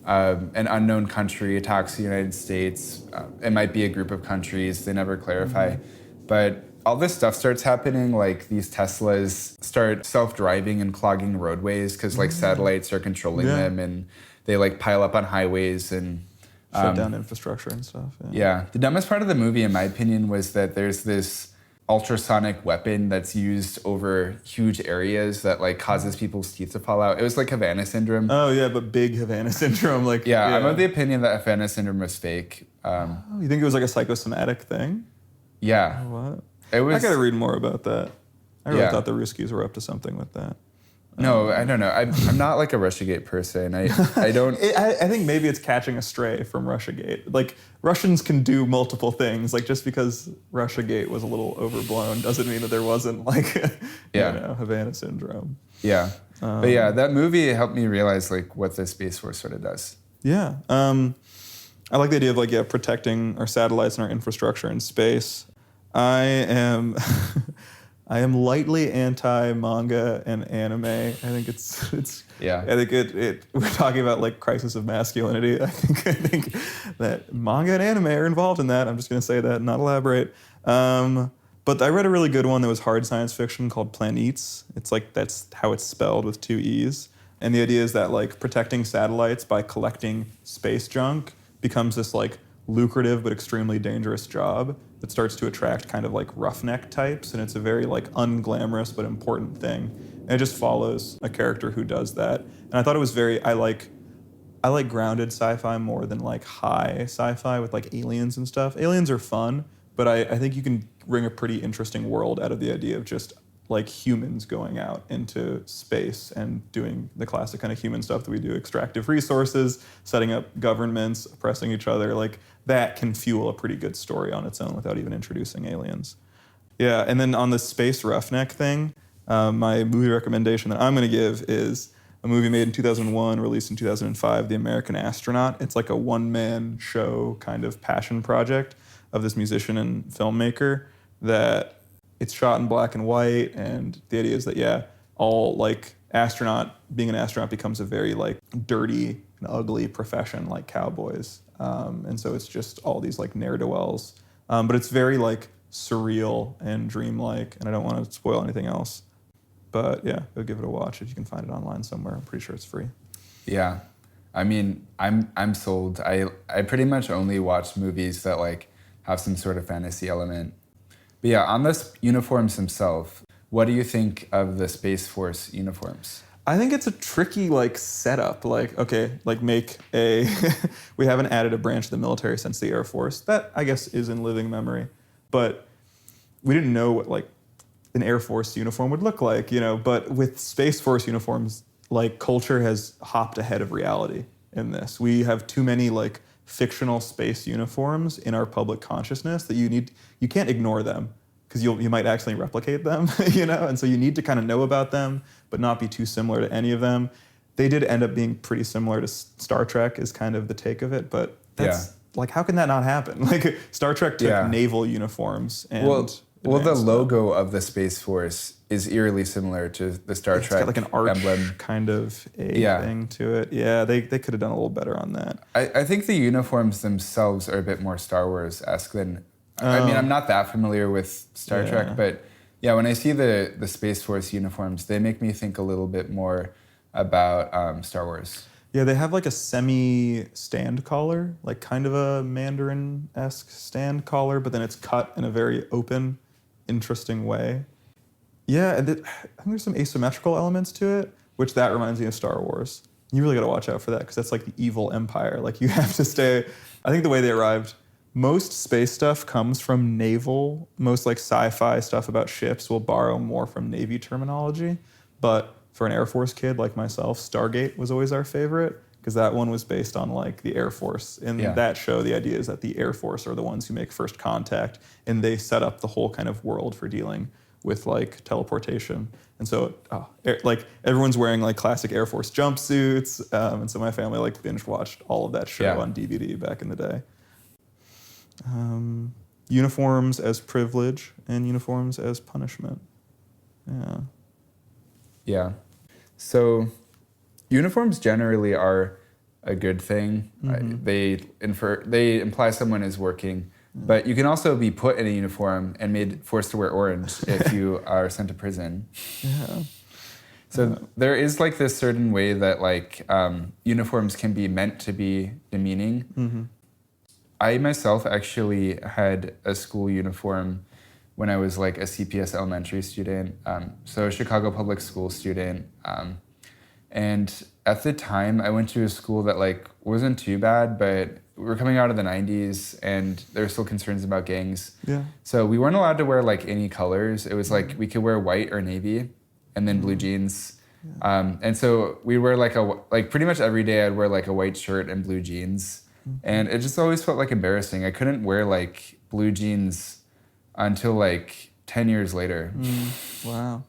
an unknown country attacks the United States. It might be a group of countries. They never clarify. Mm-hmm. But all this stuff starts happening, like these Teslas start self-driving and clogging roadways because like satellites are controlling them, and they like pile up on highways and shut down infrastructure and stuff. Yeah. The dumbest part of the movie, in my opinion, was that there's this ultrasonic weapon that's used over huge areas that like causes people's teeth to fall out. It was like Havana syndrome. Oh yeah, but big Havana syndrome. Like I'm of the opinion that Havana syndrome was fake. You think it was like a psychosomatic thing? Yeah. What? It was. I gotta read more about that. I really Yeah. thought the Ruskies were up to something with that. No, I don't know. I'm not like a Russiagate person. I don't. I think maybe it's catching a stray from Russiagate. Like, Russians can do multiple things. Like, just because Russiagate was a little overblown doesn't mean that there wasn't, like, Havana Syndrome. Yeah. But yeah, that movie helped me realize like what the Space Force sort of does. Yeah. I like the idea of like, protecting our satellites and our infrastructure in space. I am I am lightly anti-manga and anime. I think it's Yeah. I think it we're talking about like crisis of masculinity. I think that manga and anime are involved in that. I'm just gonna say that and not elaborate. But I read a really good one that was hard science fiction called Planets. It's like, that's how it's spelled with 2 E's. And the idea is that like protecting satellites by collecting space junk becomes this like lucrative but extremely dangerous job that starts to attract kind of like roughneck types, and it's a very like unglamorous but important thing. And it just follows a character who does that. And I thought it was I like grounded sci-fi more than like high sci-fi with like aliens and stuff. Aliens are fun, but I think you can bring a pretty interesting world out of the idea of just like humans going out into space and doing the classic kind of human stuff that we do, extractive resources, setting up governments, oppressing each other. Like, that can fuel a pretty good story on its own without even introducing aliens. Yeah, and then on the space roughneck thing, my movie recommendation that I'm going to give is a movie made in 2001, released in 2005, The American Astronaut. It's like a one-man show kind of passion project of this musician and filmmaker that it's shot in black and white, and the idea is that, all like being an astronaut becomes a very like dirty and ugly profession like cowboys. And so it's just all these like ne'er-do-wells. But it's very like surreal and dreamlike, and I don't want to spoil anything else. But yeah, go give it a watch if you can find it online somewhere. I'm pretty sure it's free. Yeah. I mean, I'm sold. I pretty much only watch movies that like have some sort of fantasy element. But yeah, on the uniforms themselves, what do you think of the Space Force uniforms? I think it's a tricky like setup. Like, okay, like make a we haven't added a branch of the military since the Air Force. That I guess is in living memory. But we didn't know what like an Air Force uniform would look like, but with Space Force uniforms, like culture has hopped ahead of reality in this. We have too many like fictional space uniforms in our public consciousness that you can't ignore them, because you might actually replicate them, and so you need to kind of know about them but not be too similar to any of them. They did end up being pretty similar to Star Trek is kind of the take of it, but that's like, how can that not happen? Like, Star Trek took naval uniforms and well, the logo of the Space Force is eerily similar to the Star Trek got like an arch emblem kind of thing to it. Yeah, they could have done a little better on that. I think the uniforms themselves are a bit more Star Wars-esque than... I mean, I'm not that familiar with Star Trek, but yeah, when I see the Space Force uniforms, they make me think a little bit more about Star Wars. Yeah, they have like a semi-stand collar, like kind of a Mandarin-esque stand collar, but then it's cut in a very open, interesting way. Yeah, and I think there's some asymmetrical elements to it, which that reminds me of Star Wars. You really got to watch out for that, because that's like the evil empire. Like, you have to stay... I think the way they arrived... Most space stuff comes from naval. Most like sci-fi stuff about ships will borrow more from Navy terminology. But for an Air Force kid like myself, Stargate was always our favorite, because that one was based on like the Air Force. In that show, the idea is that the Air Force are the ones who make first contact, and they set up the whole kind of world for dealing with like teleportation. And so like everyone's wearing like classic Air Force jumpsuits. And so my family like binge watched all of that show on DVD back in the day. Uniforms as privilege and uniforms as punishment. Yeah. So uniforms generally are a good thing. Mm-hmm. They imply someone is working, but you can also be put in a uniform and forced to wear orange if you are sent to prison. Yeah. So there is like this certain way that like uniforms can be meant to be demeaning. Mm-hmm. I myself actually had a school uniform when I was like a CPS elementary student, so a Chicago public school student. And at the time, I went to a school that like wasn't too bad, but we were coming out of the 90s and there were still concerns about gangs. Yeah. So we weren't allowed to wear like any colors. It was like we could wear white or navy and then blue jeans. And so we wear like pretty much every day I'd wear like a white shirt and blue jeans. And it just always felt like embarrassing. I couldn't wear like blue jeans until like 10 years later. Wow.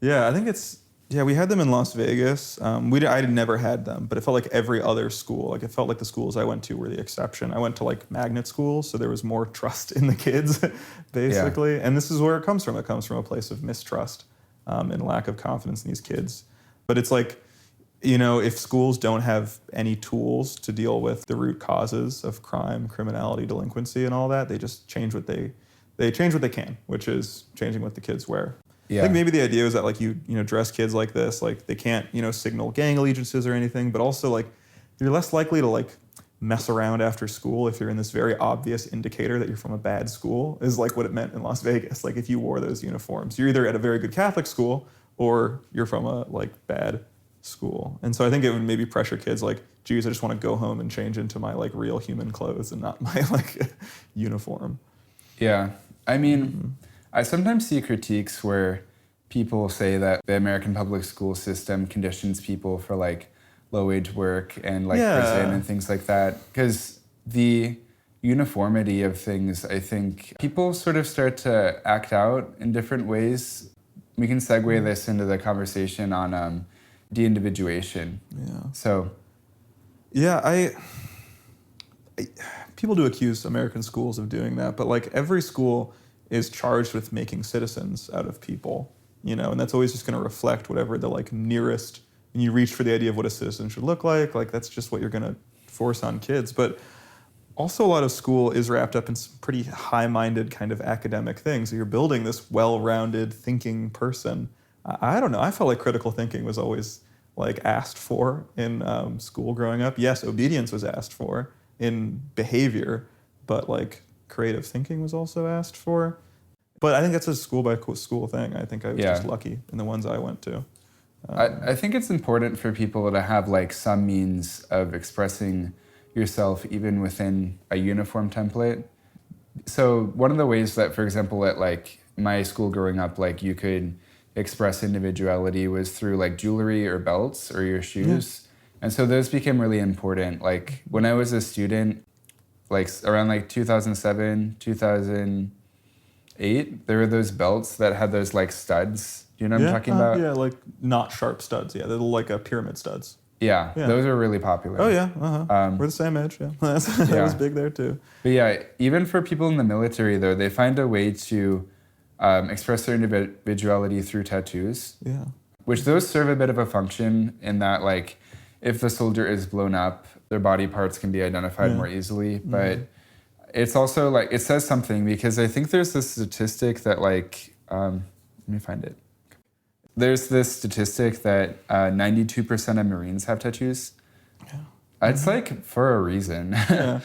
Yeah, I think we had them in Las Vegas. I never had them, but it felt like every other school. Like it felt like the schools I went to were the exception. I went to like magnet schools, so there was more trust in the kids, basically. Yeah. And this is where it comes from. It comes from a place of mistrust and lack of confidence in these kids. But it's like, if schools don't have any tools to deal with the root causes of crime, criminality, delinquency, and all that, they just change what they change what they can, which is changing what the kids wear. Yeah. I think maybe the idea is that like you dress kids like this, like they can't signal gang allegiances or anything, but also like you're less likely to like mess around after school if you're in this very obvious indicator that you're from a bad school, is like what it meant in Las Vegas. Like if you wore those uniforms, you're either at a very good Catholic school or you're from a like bad school. And so I think it would maybe pressure kids like, geez, I just want to go home and change into my like real human clothes and not my like uniform. Yeah. I mean, I sometimes see critiques where people say that the American public school system conditions people for like low-wage work and like prison and things like that. Because the uniformity of things, I think people sort of start to act out in different ways. We can segue this into the conversation on deindividuation. Yeah. So. Yeah, people do accuse American schools of doing that, but like every school is charged with making citizens out of people, and that's always just going to reflect whatever the like nearest, when you reach for the idea of what a citizen should look like that's just what you're going to force on kids. But also a lot of school is wrapped up in some pretty high-minded kind of academic things. So you're building this well-rounded thinking person. I don't know, I felt like critical thinking was always like asked for in school growing up. Yes, obedience was asked for in behavior, but like creative thinking was also asked for. But I think that's a school by school thing. I think I was just lucky in the ones I went to. I think it's important for people to have like some means of expressing yourself even within a uniform template. So one of the ways that, for example, at like my school growing up, like you could express individuality was through like jewelry or belts or your shoes. And so those became really important. Like when I was a student, like around like 2007, 2008, there were those belts that had those like studs. Do you know what I'm talking about? Yeah, like not sharp studs. Yeah, they're like pyramid studs. Yeah, those are really popular. Oh yeah, we're the same age. Yeah, that was big there too. But yeah, even for people in the military though, they find a way to express their individuality through tattoos. Yeah, which those serve a bit of a function in that like if the soldier is blown up, their body parts can be identified more easily. But it's also like it says something because I think there's this statistic that like let me find it. There's this statistic that 92% of Marines have tattoos. Yeah. It's like for a reason. Yeah.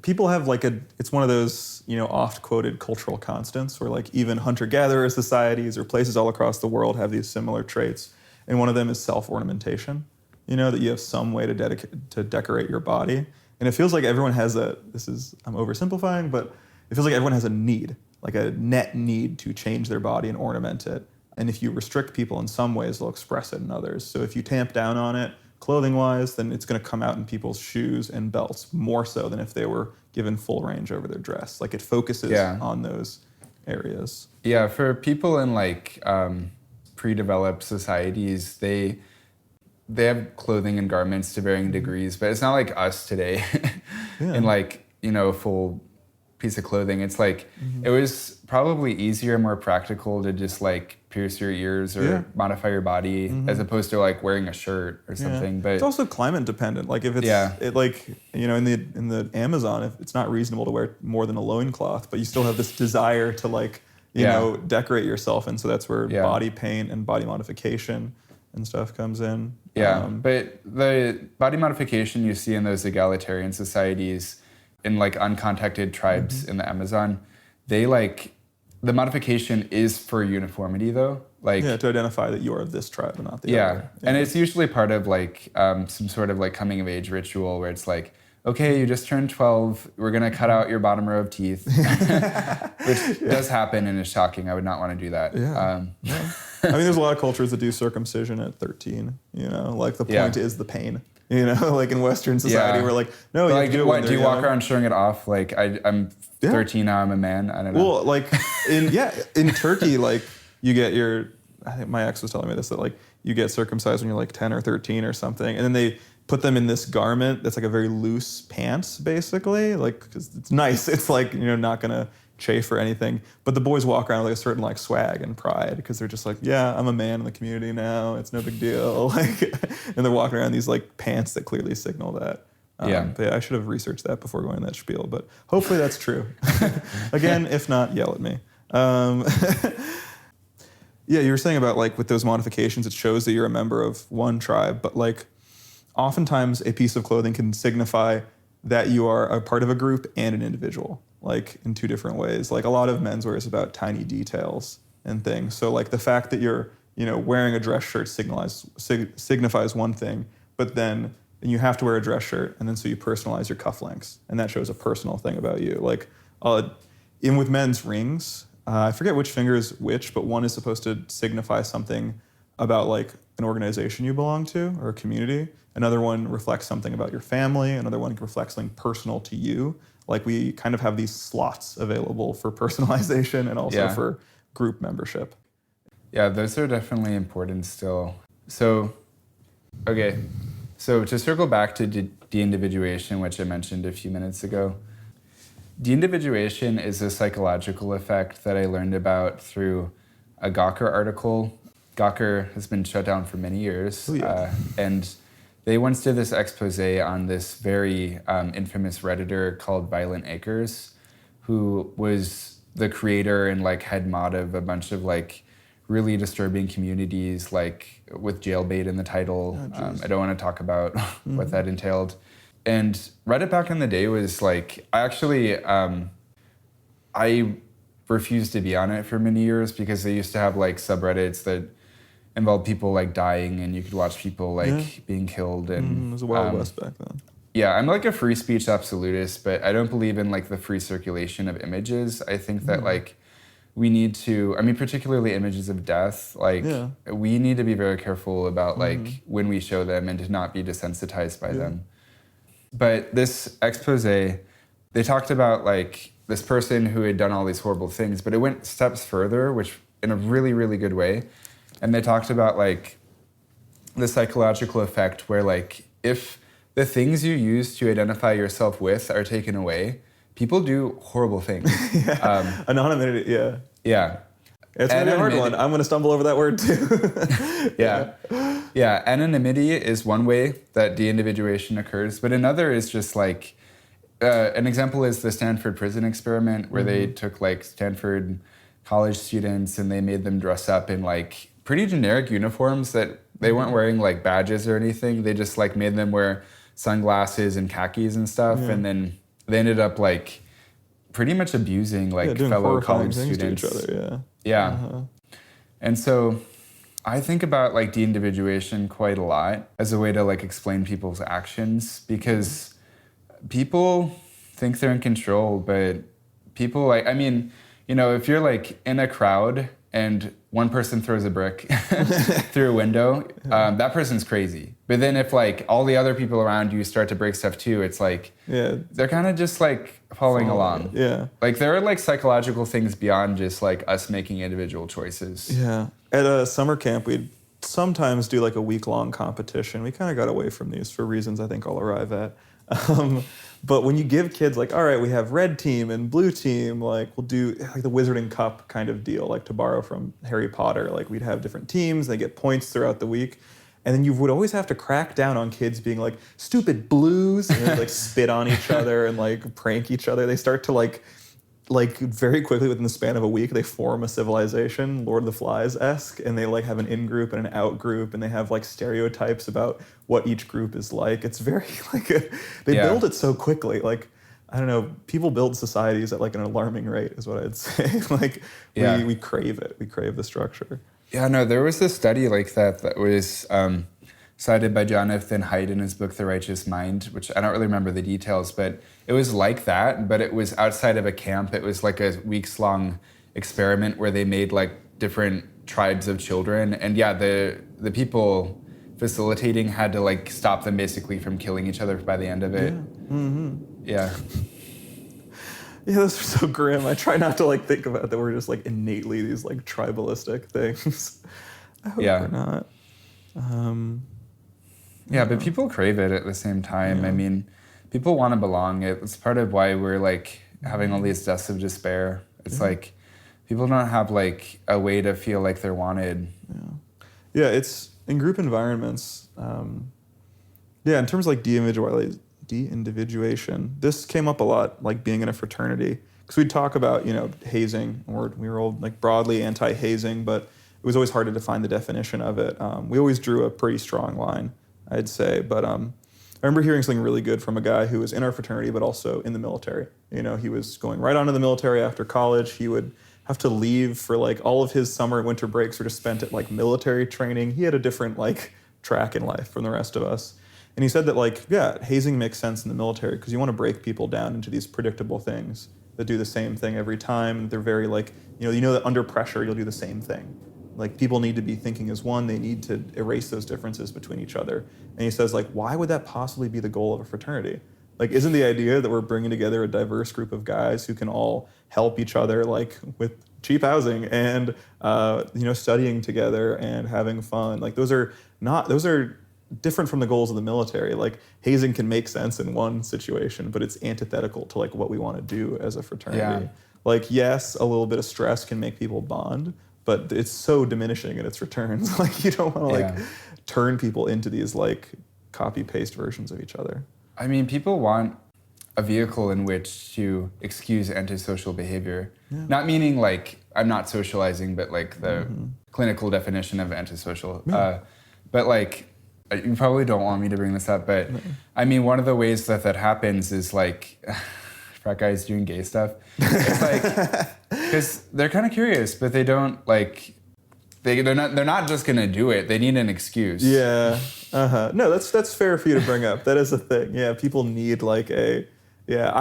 People have like it's one of those, oft quoted cultural constants where like even hunter-gatherer societies or places all across the world have these similar traits. And one of them is self-ornamentation, that you have some way to decorate your body. And it feels like everyone has I'm oversimplifying, but it feels like everyone has a need, like a net need to change their body and ornament it. And if you restrict people in some ways, they'll express it in others. So if you tamp down on it, clothing-wise, then it's going to come out in people's shoes and belts more so than if they were given full range over their dress. Like it focuses on those areas. Yeah, for people in like pre-developed societies, they have clothing and garments to varying degrees, but it's not like us today in like, a full piece of clothing. It's like, it was probably easier, more practical to just like pierce your ears or modify your body as opposed to like wearing a shirt or something. But it's also climate dependent. Like if it's in the Amazon, if it's not reasonable to wear more than a loincloth, but you still have this desire to like, decorate yourself. And so that's where body paint and body modification and stuff comes in. Yeah, but the body modification you see in those egalitarian societies in like uncontacted tribes in the Amazon, they like the modification is for uniformity, though. Like, yeah, to identify that you are this tribe and not the yeah. other. And it's usually part of like some sort of like coming of age ritual where it's like, okay, you just turned 12. We're gonna cut out your bottom row of teeth, which does happen and is shocking. I would not want to do that. Yeah. Yeah. I mean, there's a lot of cultures that do circumcision at 13. You know, like the point is the pain. You know, like in Western society, we're like, no, like, you do you walk around showing it off? Like, I'm 13 now, I'm a man. I don't know. Well, like in Turkey, like you get I think my ex was telling me this, that like you get circumcised when you're like 10 or 13 or something, and then they put them in this garment that's like a very loose pants, basically, like because it's nice. It's like, you know, not gonna chafe or anything, but the boys walk around with like a certain like swag and pride because they're just like, yeah, I'm a man in the community now. It's no big deal. Like, and they're walking around these like pants that clearly signal that. But yeah, I should have researched that before going that spiel, but hopefully that's true. Again, if not, yell at me. Yeah, you were saying about like with those modifications, it shows that you're a member of one tribe, but like oftentimes a piece of clothing can signify that you are a part of a group and an individual, like in two different ways. Like a lot of menswear is about tiny details and things. So like the fact that you're, you know, wearing a dress shirt signifies one thing, but then you have to wear a dress shirt, and then so you personalize your cufflinks, and that shows a personal thing about you. Like in with men's rings, I forget which finger is which, but one is supposed to signify something about like an organization you belong to or a community. Another one reflects something about your family. Another one reflects something personal to you. Like we kind of have these slots available for personalization and also for group membership. Yeah, those are definitely important still. So, okay. So to circle back to deindividuation, which I mentioned a few minutes ago, deindividuation is a psychological effect that I learned about through a Gawker article. Gawker has been shut down for many years, and they once did this expose on this very infamous Redditor called Violent Acres, who was the creator and like head mod of a bunch of like really disturbing communities, like with jailbait in the title. I don't want to talk about what that entailed. And Reddit back in the day was like, I refused to be on it for many years because they used to have like subreddits that involved people like dying, and you could watch people like being killed. And it was a Wild West back then. Yeah, I'm like a free speech absolutist, but I don't believe in like the free circulation of images. I think that like we need to, I mean, particularly images of death, like we need to be very careful about like when we show them and to not be desensitized by them. But this expose, they talked about like this person who had done all these horrible things, but it went steps further, which in a really, really good way. And they talked about like the psychological effect where like if the things you use to identify yourself with are taken away, people do horrible things. Anonymity, yeah. It's a really hard one. I'm going to stumble over that word too. Yeah, anonymity is one way that deindividuation occurs, but another is just like, an example is the Stanford prison experiment where they took like Stanford college students and they made them dress up in like pretty generic uniforms that they weren't wearing like badges or anything. They just like made them wear sunglasses and khakis and stuff, and then they ended up like pretty much abusing like fellow college students to each other. And so I think about like deindividuation quite a lot as a way to like explain people's actions, because people think they're in control, but people like, I mean, you know, if you're like in a crowd and one person throws a brick through a window, that person's crazy. But then if like all the other people around you start to break stuff too, it's like they're kind of just like following along. Yeah. Like there are like psychological things beyond just like us making individual choices. Yeah. At a summer camp, we'd sometimes do like a week-long competition. We kind of got away from these for reasons I think I'll arrive at. But when you give kids like, all right, we have red team and blue team, like we'll do like the Wizarding Cup kind of deal, like to borrow from Harry Potter, like we'd have different teams, they get points throughout the week. And then you would always have to crack down on kids being like, stupid blues, and then like spit on each other and like prank each other. They start to like very quickly within the span of a week, they form a civilization, Lord of the Flies-esque, and they like have an in-group and an out-group, and they have like stereotypes about what each group is like. It's very like, they build it so quickly. Like I don't know, people build societies at like an alarming rate is what I'd say. Like we crave it. We crave the structure. Yeah, no, there was a study like that was cited by Jonathan Haidt in his book, The Righteous Mind, which I don't really remember the details, but it was like that, but it was outside of a camp. It was like a weeks-long experiment where they made like different tribes of children. And yeah, the people facilitating had to like stop them basically from killing each other by the end of it. Yeah. Mm-hmm. Yeah. Yeah, those are so grim. I try not to like think about that we're just like innately these like tribalistic things. I hope we're not. Yeah, but people crave it at the same time. Yeah. I mean, people want to belong. It's part of why we're like having all these deaths of despair. It's like people don't have like a way to feel like they're wanted. Yeah, it's in group environments. In terms of like deindividuation, this came up a lot, like being in a fraternity, because we'd talk about, hazing, or we were all like broadly anti-hazing, but it was always hard to define the definition of it. We always drew a pretty strong line, I'd say, but I remember hearing something really good from a guy who was in our fraternity, but also in the military. He was going right on to the military after college. He would have to leave for like all of his summer and winter breaks were just spent at like military training. He had a different like track in life from the rest of us. And he said that hazing makes sense in the military because you want to break people down into these predictable things that do the same thing every time. They're very like, that under pressure you'll do the same thing. Like people need to be thinking as one, they need to erase those differences between each other. And he says like, why would that possibly be the goal of a fraternity? Like, isn't the idea that we're bringing together a diverse group of guys who can all help each other, like with cheap housing and, studying together and having fun? Like those are different from the goals of the military. Like hazing can make sense in one situation, but it's antithetical to like what we want to do as a fraternity. Yeah. Like, yes, a little bit of stress can make people bond, but it's so diminishing in its returns. Like you don't want to turn people into these like copy paste versions of each other. I mean, people want a vehicle in which to excuse antisocial behavior. Yeah. Not meaning like I'm not socializing, but like the clinical definition of antisocial. Yeah. But like, you probably don't want me to bring this up, but I mean, one of the ways that happens is like frat guys doing gay stuff. It's like, because they're kind of curious, but they don't like, they're not just gonna do it. They need an excuse. Yeah. No, that's fair for you to bring up. That is a thing. Yeah, people need like I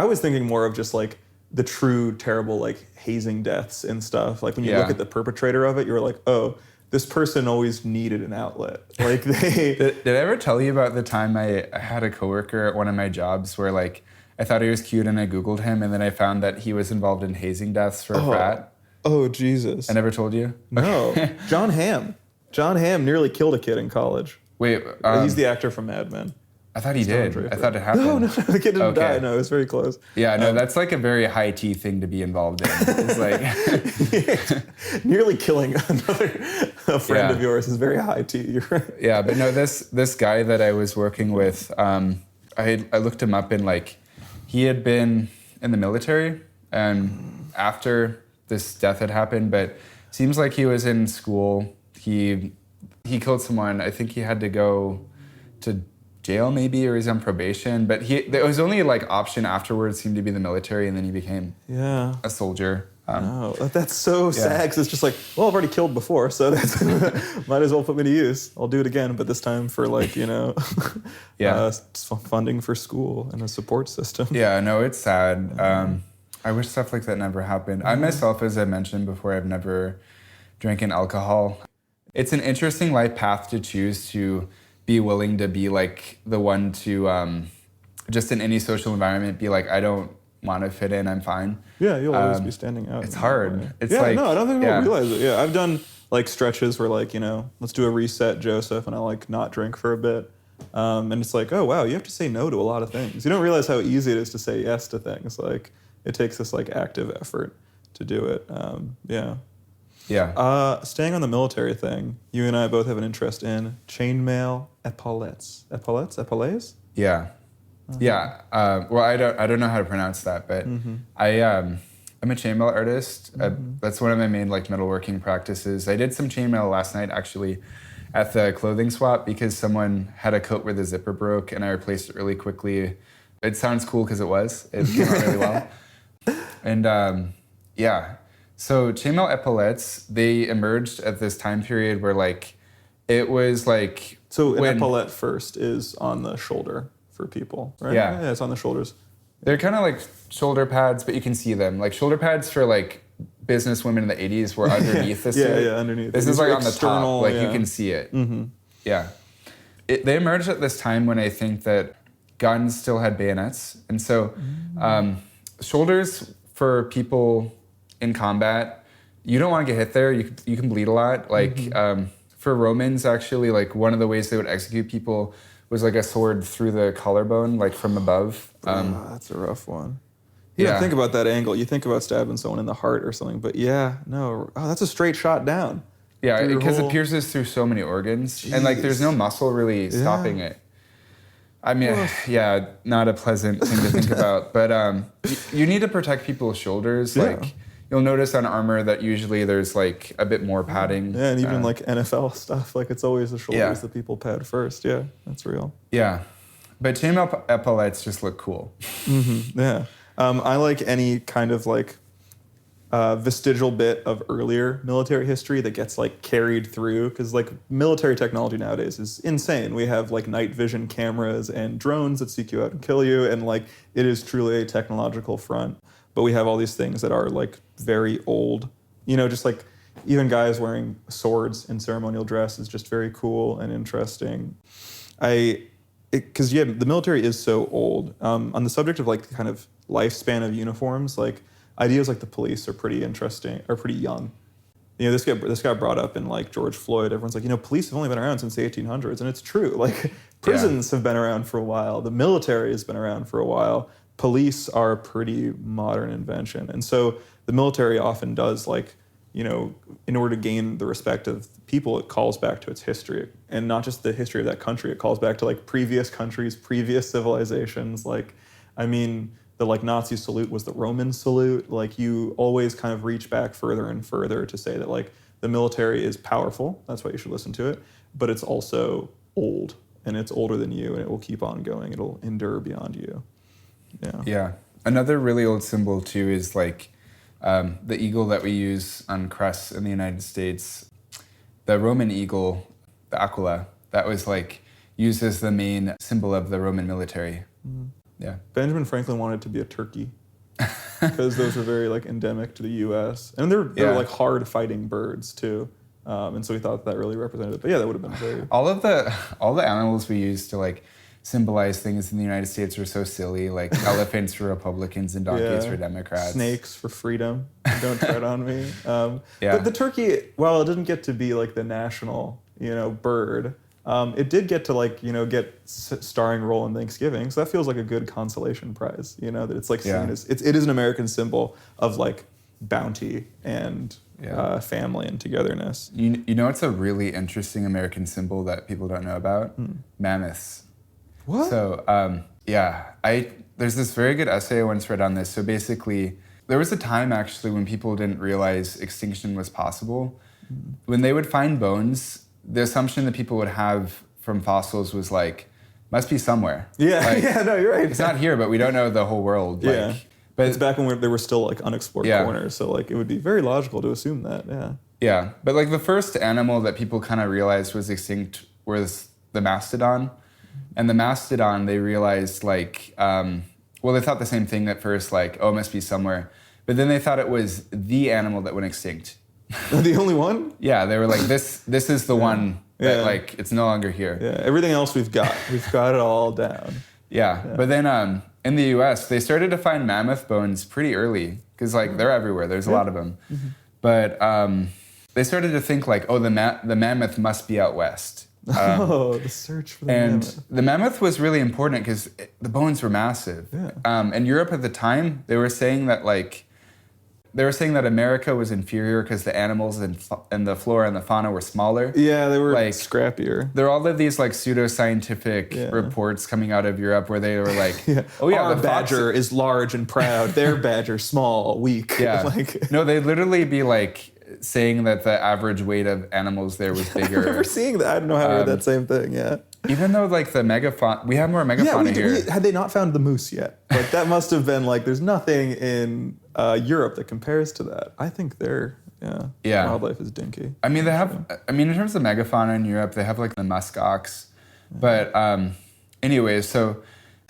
was thinking more of just like the true terrible like hazing deaths and stuff. Like when you look at the perpetrator of it, you're like, oh, this person always needed an outlet. Like they. Did I ever tell you about the time I had a coworker at one of my jobs where like I thought he was cute and I Googled him and then I found that he was involved in hazing deaths for a frat? Oh, Jesus. I never told you? No. John Hamm. John Hamm nearly killed a kid in college. Wait. He's the actor from Mad Men. I thought he did. I thought it happened. No, the kid didn't die. No, it was very close. Yeah, no, that's like a very high T thing to be involved in. It's like nearly killing a friend of yours is very high T. You're right. Yeah, but no, this guy that I was working with, I looked him up and like he had been in the military after this death had happened, but seems like he was in school. He killed someone. I think he had to go to jail maybe, or he's on probation, but his only like option afterwards seemed to be the military, and then he became a soldier. That's so sad, because it's just like, well, I've already killed before, so that's might as well put me to use. I'll do it again, but this time for like funding for school and a support system. Yeah, no, it's sad. I wish stuff like that never happened. I myself, as I mentioned before, I've never drinking alcohol. It's an interesting life path to choose, to be willing to be like the one to just in any social environment be like, I don't want to fit in, I'm fine. Yeah, you'll always be standing out. It's hard. It's I don't think people realize it. Yeah, I've done like stretches where like, let's do a reset, Joseph, and I like not drink for a bit. And it's like, oh wow, you have to say no to a lot of things. You don't realize how easy it is to say yes to things. Like it takes this like active effort to do it. Staying on the military thing, you and I both have an interest in chainmaille epaulets. Epaulets? Yeah. Yeah. Well, I don't know how to pronounce that, but I'm a chainmaille artist. That's one of my main like metalworking practices. I did some chainmaille last night actually at the clothing swap because someone had a coat where the zipper broke and I replaced it really quickly It sounds cool because it was. It came out really well. And yeah, so chainmaille epaulets, they emerged at this time period where like it was like So an epaulette first is on the shoulder for people, right? Yeah, it's on the shoulders. They're kind of like shoulder pads, but you can see them. Like shoulder pads for like business women in the 80s were underneath the suit. Yeah, underneath. This is like on the top, like you can see it. Mm-hmm. Yeah. They emerged at this time when I think that guns still had bayonets. And so shoulders for people in combat, you don't want to get hit there. You can bleed a lot. Like for Romans, actually, like one of the ways they would execute people was like a sword through the collarbone, like from above. That's a rough one. You don't think about that angle. You think about stabbing someone in the heart or something, but that's a straight shot down. Yeah, because it pierces through so many organs. Jeez. And like there's no muscle really stopping it. I mean, not a pleasant thing to think about. But you need to protect people's shoulders. Like you'll notice on armor that usually there's like a bit more padding. Yeah, and even like NFL stuff, like it's always the shoulders that people pad first. Yeah, that's real. Yeah, but chainmaille epaulets just look cool. Mm-hmm. Yeah. I like any kind of like vestigial bit of earlier military history that gets like carried through, because like military technology nowadays is insane. We have like night vision cameras and drones that seek you out and kill you, and like it is truly a technological front. But we have all these things that are like very old, just like even guys wearing swords in ceremonial dress is just very cool and interesting. Because the military is so old. On the subject of like kind of lifespan of uniforms, like ideas like the police are pretty interesting, are pretty young. This got brought up in like George Floyd. Everyone's like, police have only been around since the 1800s, and it's true. Like prisons have been around for a while. The military has been around for a while. Police are a pretty modern invention, and so the military often does like, in order to gain the respect of people, it calls back to its history, and not just the history of that country. It calls back to like previous countries, previous civilizations. Like, I mean, the like Nazi salute was the Roman salute. Like you always kind of reach back further and further to say that like the military is powerful. That's why you should listen to it. But it's also old, and it's older than you, and it will keep on going. It'll endure beyond you. Yeah. Yeah. Another really old symbol too is like the eagle that we use on crests in the United States. The Roman eagle, the aquila, that was like used as the main symbol of the Roman military. Mm. Yeah. Benjamin Franklin wanted to be a turkey because those were very like endemic to the U.S. and they're like hard fighting birds too. And so he thought that really represented it. But yeah, that would have been very... All the animals we use to like symbolize things in the United States are so silly, like elephants for Republicans and donkeys for Democrats. Snakes for freedom. Don't tread on me. But the turkey, while it didn't get to be like the national, bird, it did get to like, get starring role in Thanksgiving. So that feels like a good consolation prize, that it's like seen as, it is an American symbol of like bounty and family and togetherness. It's a really interesting American symbol that people don't know about? Mammoths. What? So, there's this very good essay I once read on this. So basically, there was a time actually when people didn't realize extinction was possible. When they would find bones, the assumption that people would have from fossils was like, must be somewhere. Yeah, like, no, you're right. It's not here, but we don't know the whole world. Yeah. But it's back when there were still like unexplored corners. So like it would be very logical to assume that, Yeah, but like the first animal that people kind of realized was extinct was the mastodon. And the mastodon, they realized like, they thought the same thing at first, like, oh, it must be somewhere. But then they thought it was the animal that went extinct. The only one? Yeah, they were like, this is the one that like, it's no longer here. Yeah, everything else we've got it all down. Yeah. But then in the U.S., they started to find mammoth bones pretty early because like they're everywhere. There's a lot of them. Mm-hmm. But they started to think like, oh, the mammoth must be out west. The search for the mammoth. And the mammoth was really important because the bones were massive. Yeah. And Europe at the time, they were saying that America was inferior because the animals and the flora and the fauna were smaller. Yeah, they were like scrappier. There are all of these like pseudoscientific reports coming out of Europe where they were like, our the badger is large and proud. Their badger small, weak. Yeah. No, they'd literally be like saying that the average weight of animals there was bigger. I remember seeing that. I don't know how I heard that same thing. Yeah. Even though like the megafauna, we have more megafauna here. Had they not found the moose yet? Like that must have been like, there's nothing in Europe that compares to that. I think wildlife is dinky. I mean, in terms of megafauna in Europe, they have like the musk ox. But anyway, so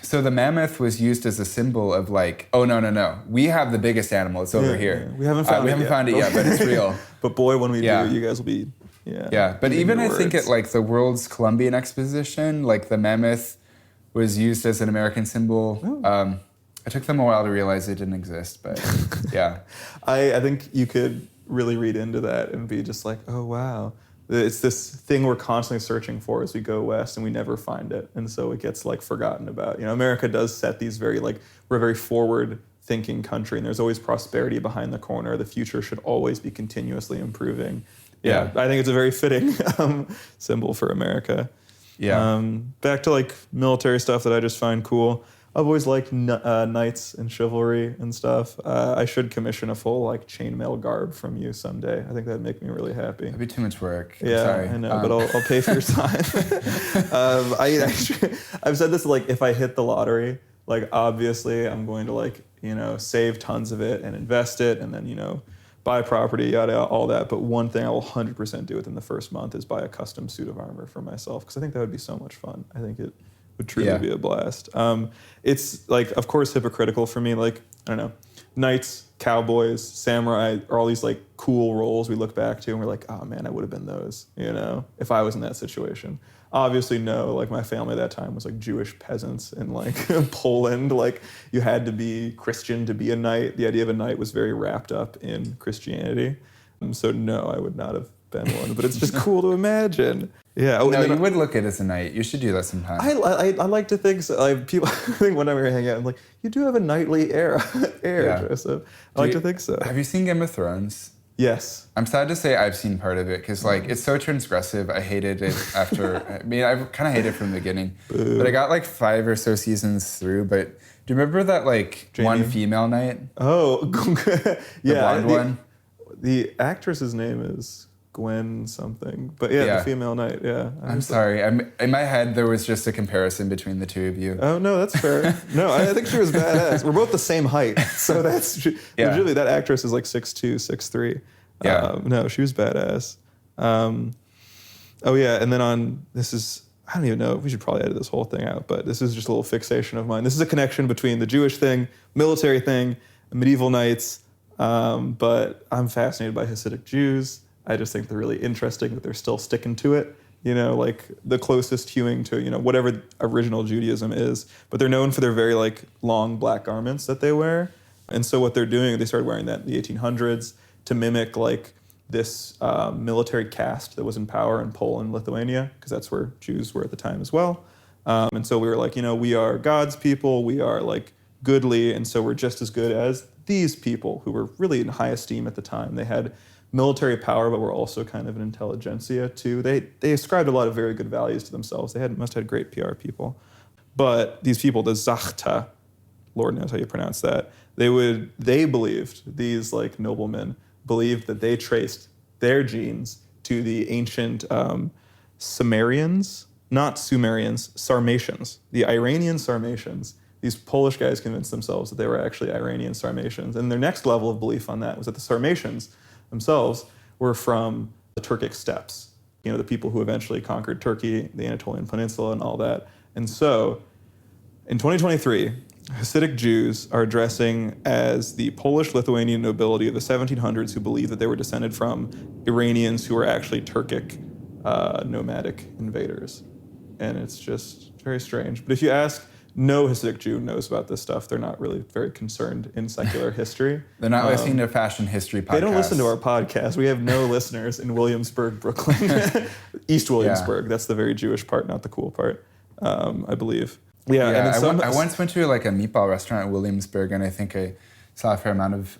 the mammoth was used as a symbol of like, oh, no. We have the biggest animal. It's over here. We haven't found it yet, but it's real. But boy, when we do, you guys will be, But even I think at like the World's Columbian Exposition, like the mammoth was used as an American symbol. It took them a while to realize it didn't exist, but yeah. I think you could really read into that and be just like, oh, wow. It's this thing we're constantly searching for as we go west and we never find it. And so it gets like forgotten about. America does set these very we're a very forward thinking country and there's always prosperity behind the corner. The future should always be continuously improving. Yeah. I think it's a very fitting symbol for America. Yeah. Back to like military stuff that I just find cool. I've always liked knights and chivalry and stuff. I should commission a full like chainmaille garb from you someday. I think that'd make me really happy. That'd be too much work. Yeah, sorry. I know, but I'll pay for your time. I've said this like if I hit the lottery, like obviously I'm going to like save tons of it and invest it, and then buy property, yada, all that. But one thing I will 100% do within the first month is buy a custom suit of armor for myself because I think that would be so much fun. I think it would truly be a blast. It's like, of course, hypocritical for me. Like, I don't know, knights, cowboys, samurai are all these like cool roles we look back to and we're like, oh man, I would have been those, if I was in that situation. Obviously, no, like my family at that time was like Jewish peasants in like Poland. Like you had to be Christian to be a knight. The idea of a knight was very wrapped up in Christianity. So no, I would not have been one, but it's just cool to imagine. Yeah. No, you would look it as a knight. You should do that sometime. I like to think so. People, I think whenever we hang out, I'm like, you do have a knightly air, Joseph. I like to think so. Have you seen Game of Thrones? Yes. I'm sad to say I've seen part of it because like it's so transgressive. I hated it after. I mean, I kind of hated it from the beginning, but I got like 5 or so seasons through. But do you remember that like Jamie? one female knight? Oh, yeah. The blonde one. The actress's name is Gwen something, but the female knight. Yeah. I'm sorry. In my head, there was just a comparison between the two of you. Oh no, that's fair. No, I think she was badass. We're both the same height, so usually that actress is like 6'2", 6'3". Yeah. No, she was badass. And then I don't even know. We should probably edit this whole thing out, but this is just a little fixation of mine. This is a connection between the Jewish thing, military thing, medieval knights. But I'm fascinated by Hasidic Jews. I just think they're really interesting that they're still sticking to it, like the closest hewing to, whatever original Judaism is. But they're known for their very like long black garments that they wear. And so what they're doing, they started wearing that in the 1800s to mimic like this military caste that was in power in Poland, Lithuania, because that's where Jews were at the time as well. And so we were like, we are God's people, we are like goodly, and so we're just as good as these people who were really in high esteem at the time. They had military power, but were also kind of an intelligentsia too. They ascribed a lot of very good values to themselves. They must have had great PR people. But these people, the Zachta, Lord knows how you pronounce that, they believed, these like noblemen believed that they traced their genes to the ancient Sumerians, not Sumerians, Sarmatians, the Iranian Sarmatians. These Polish guys convinced themselves that they were actually Iranian Sarmatians. And their next level of belief on that was that the Sarmatians themselves were from the Turkic steppes, the people who eventually conquered Turkey, the Anatolian Peninsula, and all that. And so, in 2023, Hasidic Jews are dressing as the Polish-Lithuanian nobility of the 1700s who believed that they were descended from Iranians who were actually Turkic nomadic invaders. And it's just very strange. But if you ask, no Hasidic Jew knows about this stuff. They're not really very concerned in secular history. They're not listening to fashion history podcasts. They don't listen to our podcast. We have no listeners in Williamsburg, Brooklyn. East Williamsburg. That's the very Jewish part, not the cool part, I believe. Yeah, and I once went to like a meatball restaurant in Williamsburg, and I think I saw a fair amount of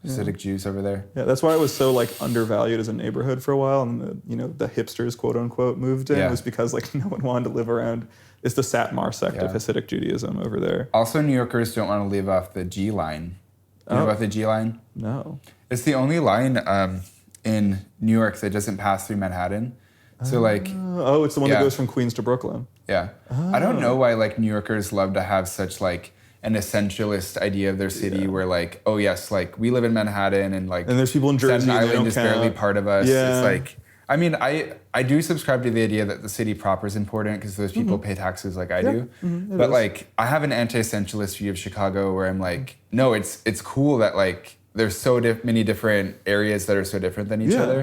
Hasidic Jews over there. Yeah, that's why it was so like undervalued as a neighborhood for a while, and the hipsters, quote unquote, moved in was because like no one wanted to live around. It's the Satmar sect of Hasidic Judaism over there. Also, New Yorkers don't want to leave off the G line. You know about the G line? No. It's the only line in New York that doesn't pass through Manhattan. So like, oh, it's the one that Yeah. goes from Queens to Brooklyn. yeah. I don't know why like New Yorkers love to have such like an essentialist idea of their city where like, oh yes, like we live in Manhattan and like And there's people in Jersey Staten and they Island don't is barely count. part of us. Yeah. It's like, I mean, I do subscribe to the idea that the city proper is important because those people pay taxes like I do. But is. like, I have an anti-essentialist view of Chicago where I'm like, no, it's cool that like there's so many different areas that are so different than each other.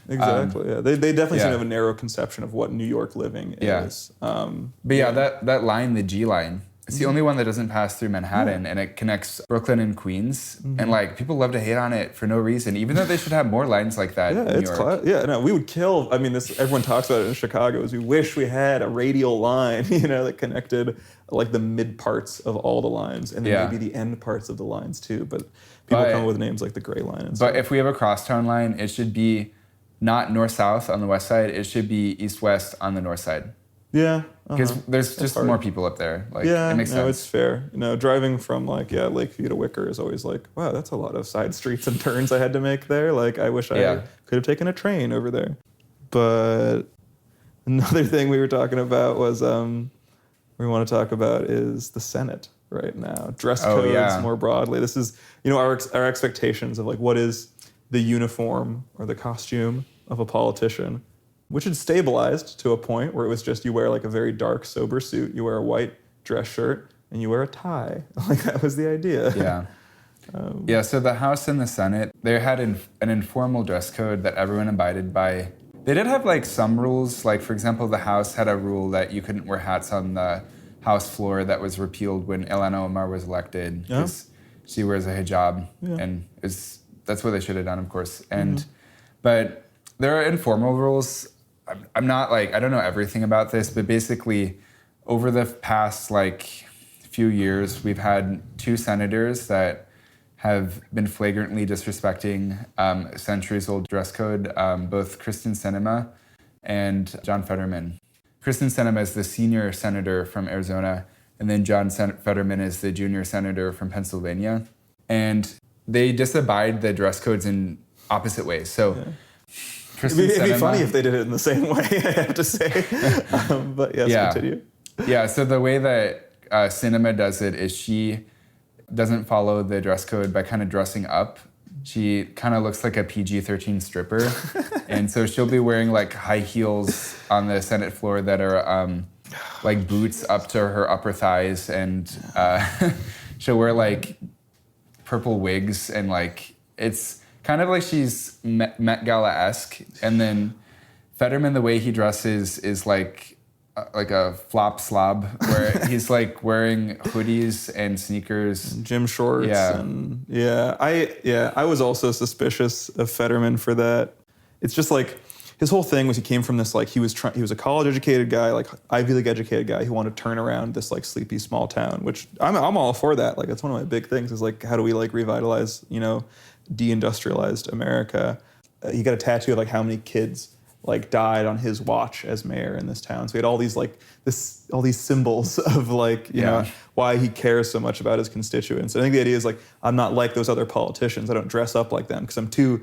Exactly. Yeah. They definitely seem yeah. to have a narrow conception of what New York living Yeah. is. But yeah, that line, the G line, it's the only one that doesn't pass through Manhattan, and it connects Brooklyn and Queens. And like people love to hate on it for no reason, even though they should have more lines like that in New York. No, we would kill. I mean, this everyone talks about it in Chicago. Is we wish we had a radial line, that connected like the mid parts of all the lines, and then maybe the end parts of the lines too. But people come up with names like the Gray Line. And but if we have a crosstown line, it should be not north-south on the west side. It should be east-west on the north side. Yeah, because there's just more people up there. Like, it makes sense. It's fair. Driving from Lakeview to Wicker is always like, wow, that's a lot of side streets and turns I had to make there. Like, I wish I could have taken a train over there. But another thing we were talking about was we want to talk about is the Senate right now. Dress codes more broadly. This is our expectations of like what is the uniform or the costume of a politician, which had stabilized to a point where it was just you wear like a very dark, sober suit, you wear a white dress shirt, and you wear a tie. Like that was the idea. Yeah. So the House and the Senate, they had an informal dress code that everyone abided by. They did have like some rules. Like for example, the House had a rule that you couldn't wear hats on the House floor that was repealed when Ilhan Omar was elected because she wears a hijab, and that's what they should have done, of course. And but there are informal rules. I'm not like, I don't know everything about this, but basically over the past like few years, we've had 2 senators that have been flagrantly disrespecting centuries-old dress code, both Kristen Sinema and John Fetterman. Kristen Sinema is the senior senator from Arizona, and then John Fetterman is the junior senator from Pennsylvania. And they disabide the dress codes in opposite ways. So it'd be funny if they did it in the same way, I have to say. But yes, continue. Yeah, so the way that Sinema does it is she doesn't follow the dress code by kind of dressing up. She kind of looks like a PG-13 stripper. And so she'll be wearing like high heels on the Senate floor that are like boots up to her upper thighs. And she'll wear like purple wigs and like, it's kind of like she's Met Gala-esque. And then Fetterman, the way he dresses is like a flop slob where he's like wearing hoodies and sneakers, gym shorts. I was also suspicious of Fetterman for that. It's just like his whole thing was he came from this like he was a college educated guy, like Ivy League educated guy who wanted to turn around this like sleepy small town, which I'm all for that. Like that's one of my big things is like how do we like revitalize deindustrialized America. He got a tattoo of like how many kids like died on his watch as mayor in this town. So he had all these like all these symbols of like, you know, why he cares so much about his constituents. I think the idea is like, I'm not like those other politicians. I don't dress up like them because I'm too,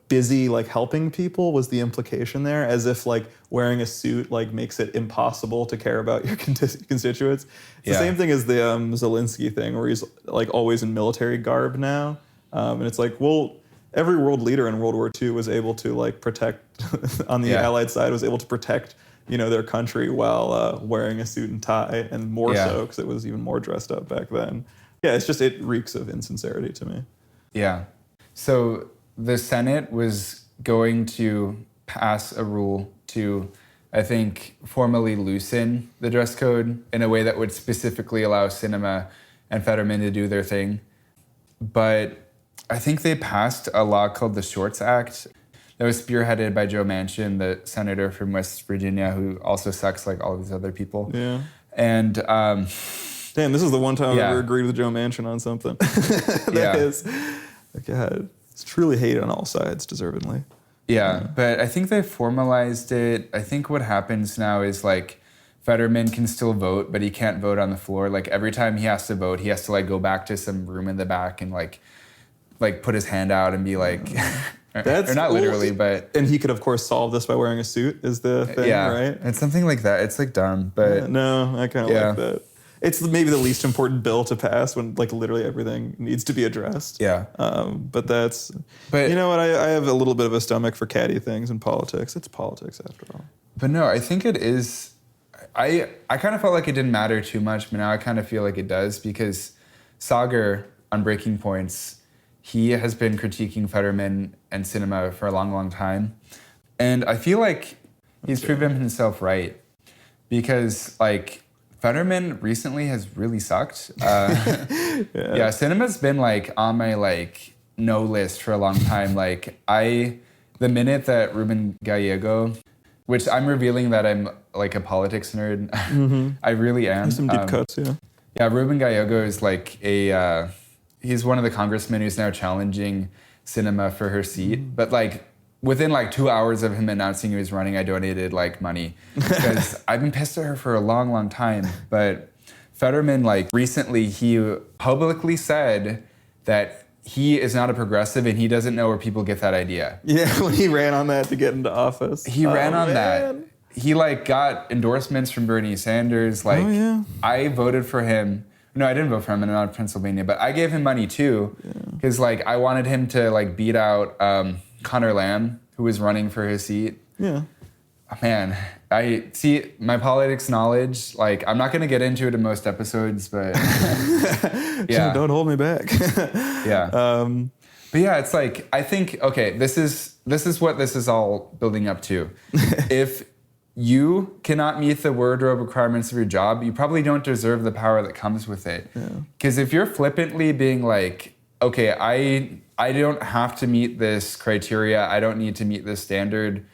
busy like helping people was the implication there, as if like wearing a suit like makes it impossible to care about your constituents. It's the same thing as the Zelensky thing where he's like always in military garb now. And it's like, well, every world leader in World War II was able to like protect on the Allied side was able to protect, their country while wearing a suit and tie, and more so because it was even more dressed up back then. Yeah, it's just, it reeks of insincerity to me. Yeah. So the Senate was going to pass a rule to, I think, formally loosen the dress code in a way that would specifically allow Sinema and Fetterman to do their thing. But I think they passed a law called the Shorts Act that was spearheaded by Joe Manchin, the senator from West Virginia, who also sucks like all of these other people. Yeah. And damn, this is the one time I've ever agreed with Joe Manchin on something. God, it's truly hate on all sides, deservedly. Yeah, but I think they formalized it. I think what happens now is like Fetterman can still vote, but he can't vote on the floor. Like every time he has to vote, he has to like go back to some room in the back and like put his hand out and be like, That's or not cool. literally, but And he could, of course, solve this by wearing a suit, is the thing, yeah, right? it's something like that. It's like dumb, but No, I kind of Yeah. like that. It's maybe the least important bill to pass when like literally everything needs to be addressed. yeah. But that's, But you know what? I have a little bit of a stomach for catty things in politics. It's politics after all. But no, I think it is. I kind of felt like it didn't matter too much, but now I kind of feel like it does because Saagar on Breaking Points, he has been critiquing Fetterman and cinema for a long, long time, and I feel like he's proven himself right because like Fetterman recently has really sucked. Yeah, cinema's been like on my like no list for a long time. Like the minute that Ruben Gallego, which I'm revealing that I'm like a politics nerd. I really am. There's some deep cuts, yeah. Yeah, Ruben Gallego is like he's one of the congressmen who's now challenging cinema for her seat. But like within like 2 hours of him announcing he was running, I donated like money because I've been pissed at her for a long, long time. But Fetterman, like recently, he publicly said that he is not a progressive and he doesn't know where people get that idea. Yeah, when he ran on that to get into office. He ran on that. He like got endorsements from Bernie Sanders. Like I voted for him. No, I didn't vote for him in Pennsylvania, but I gave him money too because like I wanted him to like beat out Connor Lamb, who was running for his seat. Yeah. Man, I see my politics knowledge. Like, I'm not going to get into it in most episodes, but yeah. Don't hold me back. Yeah. But yeah, it's like, I think, okay, this is what this is all building up to. If you cannot meet the wardrobe requirements of your job, you probably don't deserve the power that comes with it. Because if you're flippantly being like, okay, I don't have to meet this criteria, I don't need to meet this standard,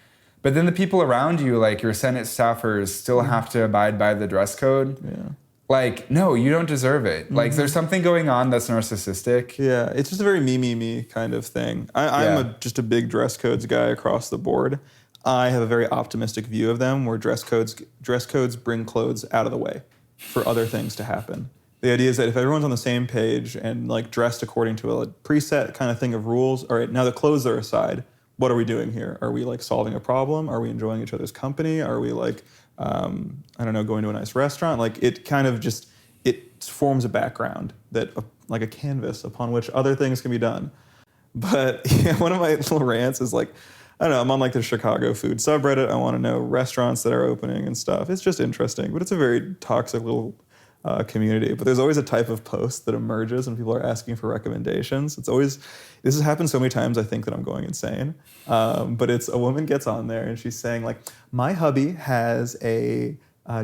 but then the people around you, like your Senate staffers, still have to abide by the dress code. Yeah. Like, no, you don't deserve it. Like, there's something going on that's narcissistic. Yeah, it's just a very me kind of thing. I'm just a big dress codes guy across the board. I have a very optimistic view of them, where dress codes bring clothes out of the way for other things to happen. The idea is that if everyone's on the same page and like dressed according to a preset kind of thing of rules, all right, now the clothes are aside. What are we doing here? Are we like solving a problem? Are we enjoying each other's company? Are we like, I don't know, going to a nice restaurant? Like it kind of just, it forms a background that like a canvas upon which other things can be done. But yeah, one of my little rants is like, I don't know, I'm on like the Chicago food subreddit. I want to know restaurants that are opening and stuff. It's just interesting, but it's a very toxic little community. But there's always a type of post that emerges when people are asking for recommendations. This has happened so many times I think that I'm going insane. But it's a woman gets on there and she's saying like, my hubby has a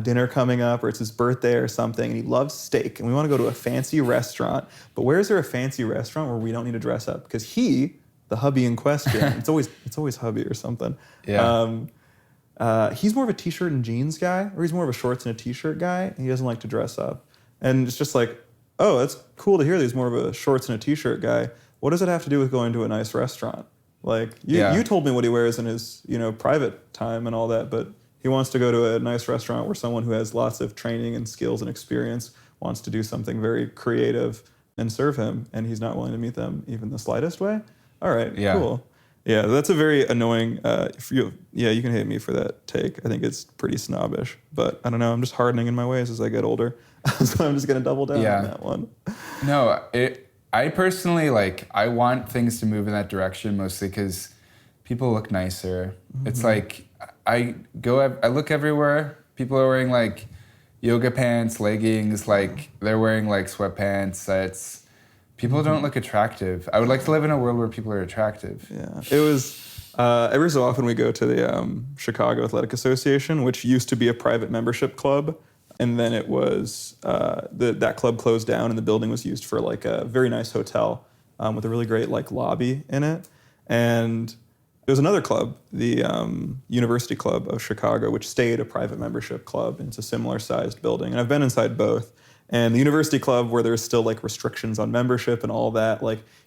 dinner coming up, or it's his birthday or something, and he loves steak, and we want to go to a fancy restaurant. But where is there a fancy restaurant where we don't need to dress up? Because the hubby in question, it's always hubby or something. Yeah. He's more of a t-shirt and jeans guy, or he's more of a shorts and a t-shirt guy, and he doesn't like to dress up. And it's just like, oh, that's cool to hear that he's more of a shorts and a t-shirt guy. What does it have to do with going to a nice restaurant? Like, you told me what he wears in his, private time and all that, but he wants to go to a nice restaurant where someone who has lots of training and skills and experience wants to do something very creative and serve him, and he's not willing to meet them even the slightest way. All right, cool. Yeah, that's a very annoying, you can hate me for that take. I think it's pretty snobbish, but I don't know, I'm just hardening in my ways as I get older. So I'm just going to double down on that one. No, I personally, I want things to move in that direction mostly because people look nicer. Mm-hmm. It's like, I look everywhere, people are wearing yoga pants, leggings, they're wearing sweatpants. People don't look attractive. I would like to live in a world where people are attractive. Yeah, it was, every so often we go to the Chicago Athletic Association, which used to be a private membership club. And then it was, that club closed down and the building was used for a very nice hotel with a really great lobby in it. And there was another club, the University Club of Chicago, which stayed a private membership club. And it's a similar sized building. And I've been inside both. And the University Club, where there's still restrictions on membership and all that,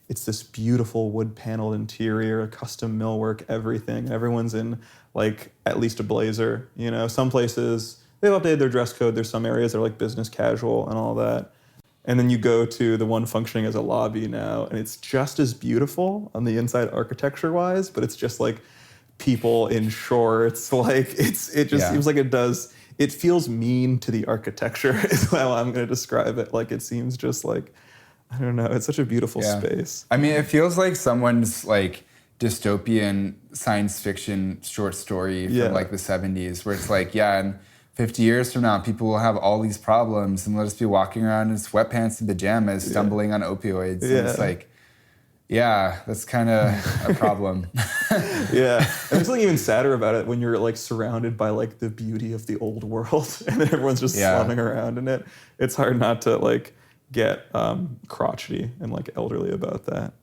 it's this beautiful wood paneled interior, custom millwork, everything. Everyone's in at least a blazer. Some places they've updated their dress code. There's some areas that are business casual and all that. And then you go to the one functioning as a lobby now, and it's just as beautiful on the inside architecture-wise, but it's just like people in shorts. Like it just seems like it feels mean to the architecture is how I'm going to describe it. Like it seems just like, I don't know, it's such a beautiful space. I mean, it feels like someone's like dystopian science fiction short story from like the 70s where it's like, and 50 years from now, people will have all these problems and they'll just be walking around in sweatpants and pajamas, stumbling on opioids. And it's like, that's kind of a problem. And there's something even sadder about it when you're like surrounded by like the beauty of the old world and then everyone's just slumming around in it. It's hard not to like get crotchety and like elderly about that.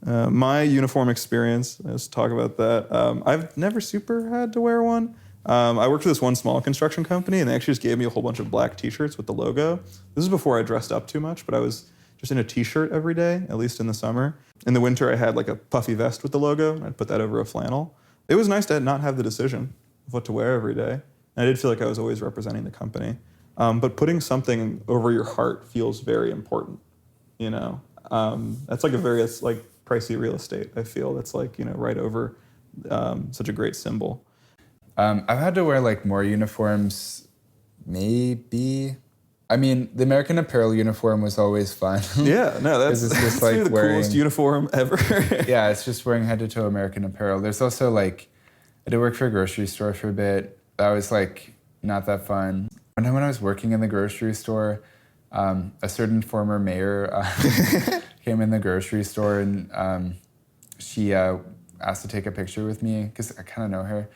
My uniform experience, let's talk about that. I've never super had to wear one. I worked for this one small construction company, and they actually just gave me a whole bunch of black t-shirts with the logo. This is before I dressed up too much, but I was just in a t-shirt every day, at least in the summer. In the winter, I had like a puffy vest with the logo, and I'd put that over a flannel. It was nice to not have the decision of what to wear every day. And I did feel like I was always representing the company. But putting something over your heart feels very important, you know? That's like a very like pricey real estate, I feel. That's like, you know, right over such a great symbol. I've had to wear like more uniforms, maybe. I mean, the American Apparel uniform was always fun. That's just like the coolest uniform ever. It's just wearing head to toe American Apparel. There's also like, I did work for a grocery store for a bit. That was like not that fun. One time when I was working in the grocery store, a certain former mayor came in the grocery store and she asked to take a picture with me because I kind of know her.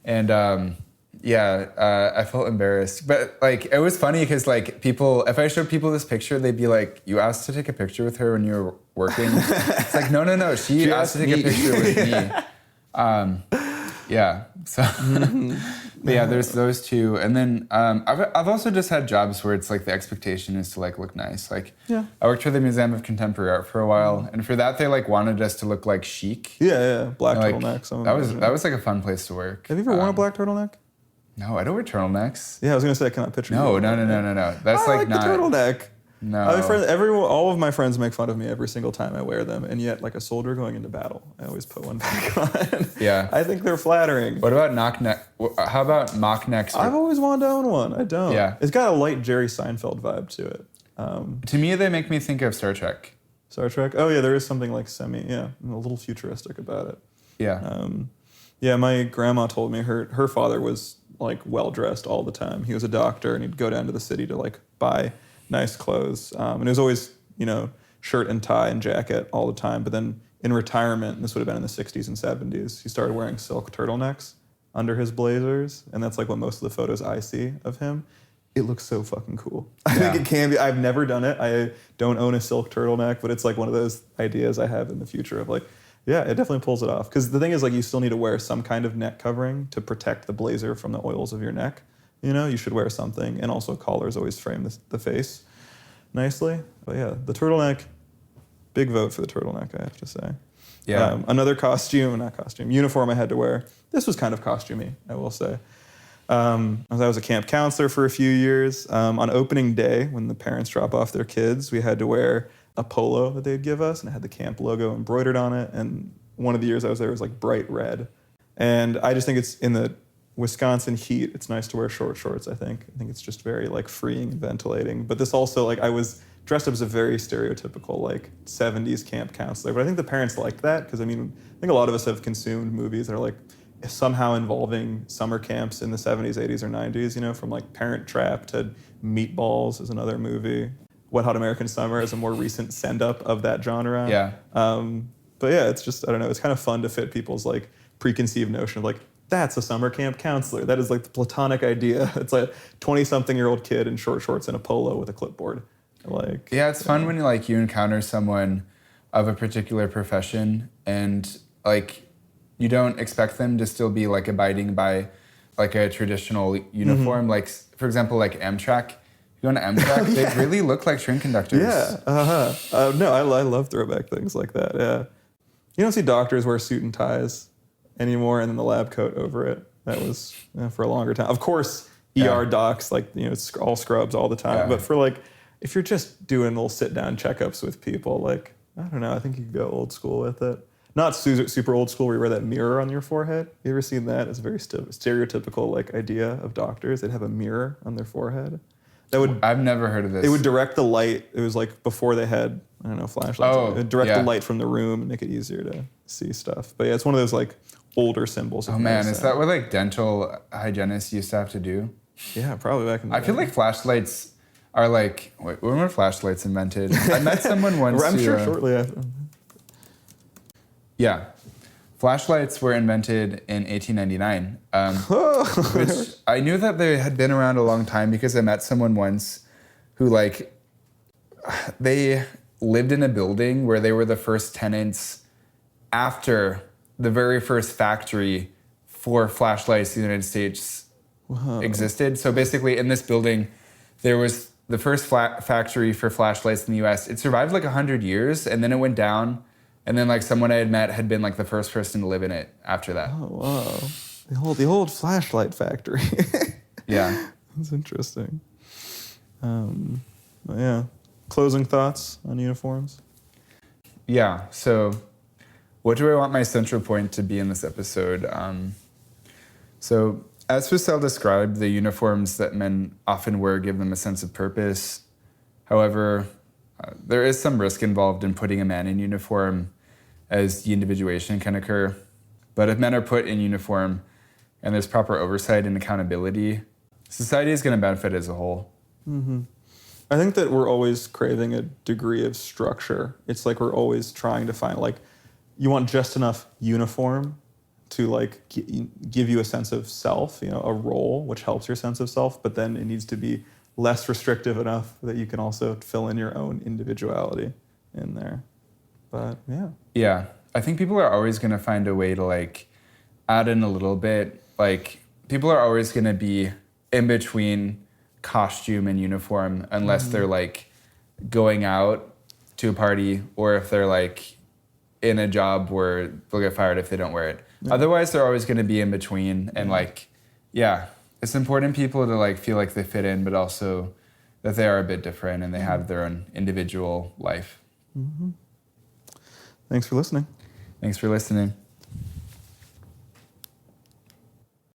And I felt embarrassed. But like it was funny because like people, if I showed people this picture, they'd be like, you asked to take a picture with her when you were working? It's like, no. She asked to take a picture with me. So there's those two, and then I've also just had jobs where it's like the expectation is to like look nice. Like I worked for the Museum of Contemporary Art for a while, and for that they like wanted us to look like chic. Black like, turtleneck. That was like a fun place to work. Have you ever worn a black turtleneck? No, I don't wear turtlenecks. I was gonna say I cannot picture. No. That's I like not the turtleneck. No. All of my friends make fun of me every single time I wear them, and yet, like a soldier going into battle, I always put one back on. I think they're flattering. What about knock neck? How about mock necks? I've always wanted to own one. I don't. It's got a light Jerry Seinfeld vibe to it. To me, they make me think of Star Trek. Star Trek? Oh, yeah, there is something like a little futuristic about it. My grandma told me her father was like well-dressed all the time. He was a doctor, and he'd go down to the city to like buy nice clothes. And it was always, you know, shirt and tie and jacket all the time. But then in retirement, and this would have been in the 60s and 70s, he started wearing silk turtlenecks under his blazers. And that's like what most of the photos I see of him. It looks so fucking cool. I think it can be. I've never done it. I don't own a silk turtleneck, but it's like one of those ideas I have in the future of like, it definitely pulls it off. Because the thing is, like, you still need to wear some kind of neck covering to protect the blazer from the oils of your neck. You know, you should wear something. And also collars always frame the face nicely. But the turtleneck, big vote for the turtleneck, I have to say. Another uniform I had to wear. This was kind of costumey, I will say. I was a camp counselor for a few years. On opening day, when the parents drop off their kids, we had to wear a polo that they'd give us, and it had the camp logo embroidered on it. And one of the years I was there was like bright red. And I just think it's in the Wisconsin heat, it's nice to wear short shorts, I think. I think it's just very like freeing and ventilating. But this also, like, I was dressed up as a very stereotypical like 70s camp counselor. But I think the parents liked that because, I mean, I think a lot of us have consumed movies that are like somehow involving summer camps in the 70s, 80s, or 90s, you know, from like Parent Trap to Meatballs is another movie. Wet Hot American Summer is a more recent send-up of that genre. But it's just, I don't know, it's kind of fun to fit people's like preconceived notion of like, that's a summer camp counselor. That is like the platonic idea. It's like a 20-something-year-old kid in short shorts and a polo with a clipboard. Like, it's fun when you encounter someone of a particular profession and like you don't expect them to still be like abiding by like a traditional uniform. Like, for example, like Amtrak. You go on Amtrak, they really look like train conductors. No, I love throwback things like that. You don't see doctors wear suit and ties anymore, and then the lab coat over it. That was for a longer time. Of course, ER docs, like, it's all scrubs all the time. Yeah. But for like, if you're just doing little sit down checkups with people, like, I don't know, I think you could go old school with it. Not super old school where you wear that mirror on your forehead. You ever seen that? It's a very stereotypical like idea of doctors. They'd have a mirror on their forehead. I've never heard of this. It would direct the light. It was like before they had, I don't know, flashlights. Oh, It would direct the light from the room and make it easier to see stuff. But yeah, it's one of those like older symbols. Oh man, is that what like dental hygienists used to have to do? Yeah, probably back in the I day. feel like flashlights are like, wait, when were flashlights invented? I met someone once. I'm sure shortly after. Yeah. Flashlights were invented in 1899, which I knew that they had been around a long time because I met someone once who like, they lived in a building where they were the first tenants after the very first factory for flashlights in the United States existed. So basically in this building, there was the first factory for flashlights in the US. It survived like 100 years and then it went down. And then like someone I had met had been like the first person to live in it after that. Oh, wow. The old flashlight factory. Yeah. That's interesting. Yeah. Closing thoughts on uniforms? Yeah. So what do I want my central point to be in this episode? So as Fussell described, the uniforms that men often wear give them a sense of purpose. However, there is some risk involved in putting a man in uniform, as deindividuation can occur. But if men are put in uniform and there's proper oversight and accountability, society is going to benefit as a whole. Mm-hmm. I think that we're always craving a degree of structure. It's like we're always trying to find, like, you want just enough uniform to like give you a sense of self, a role, which helps your sense of self, but then it needs to be less restrictive enough that you can also fill in your own individuality in there. But yeah. Yeah. I think people are always going to find a way to like add in a little bit. Like people are always going to be in between costume and uniform unless they're like going out to a party or if they're like in a job where they'll get fired if they don't wear it. Yeah. Otherwise, they're always going to be in between. And like, yeah, it's important people to like feel like they fit in, but also that they are a bit different and they have their own individual life. Mm-hmm. Thanks for listening. Thanks for listening.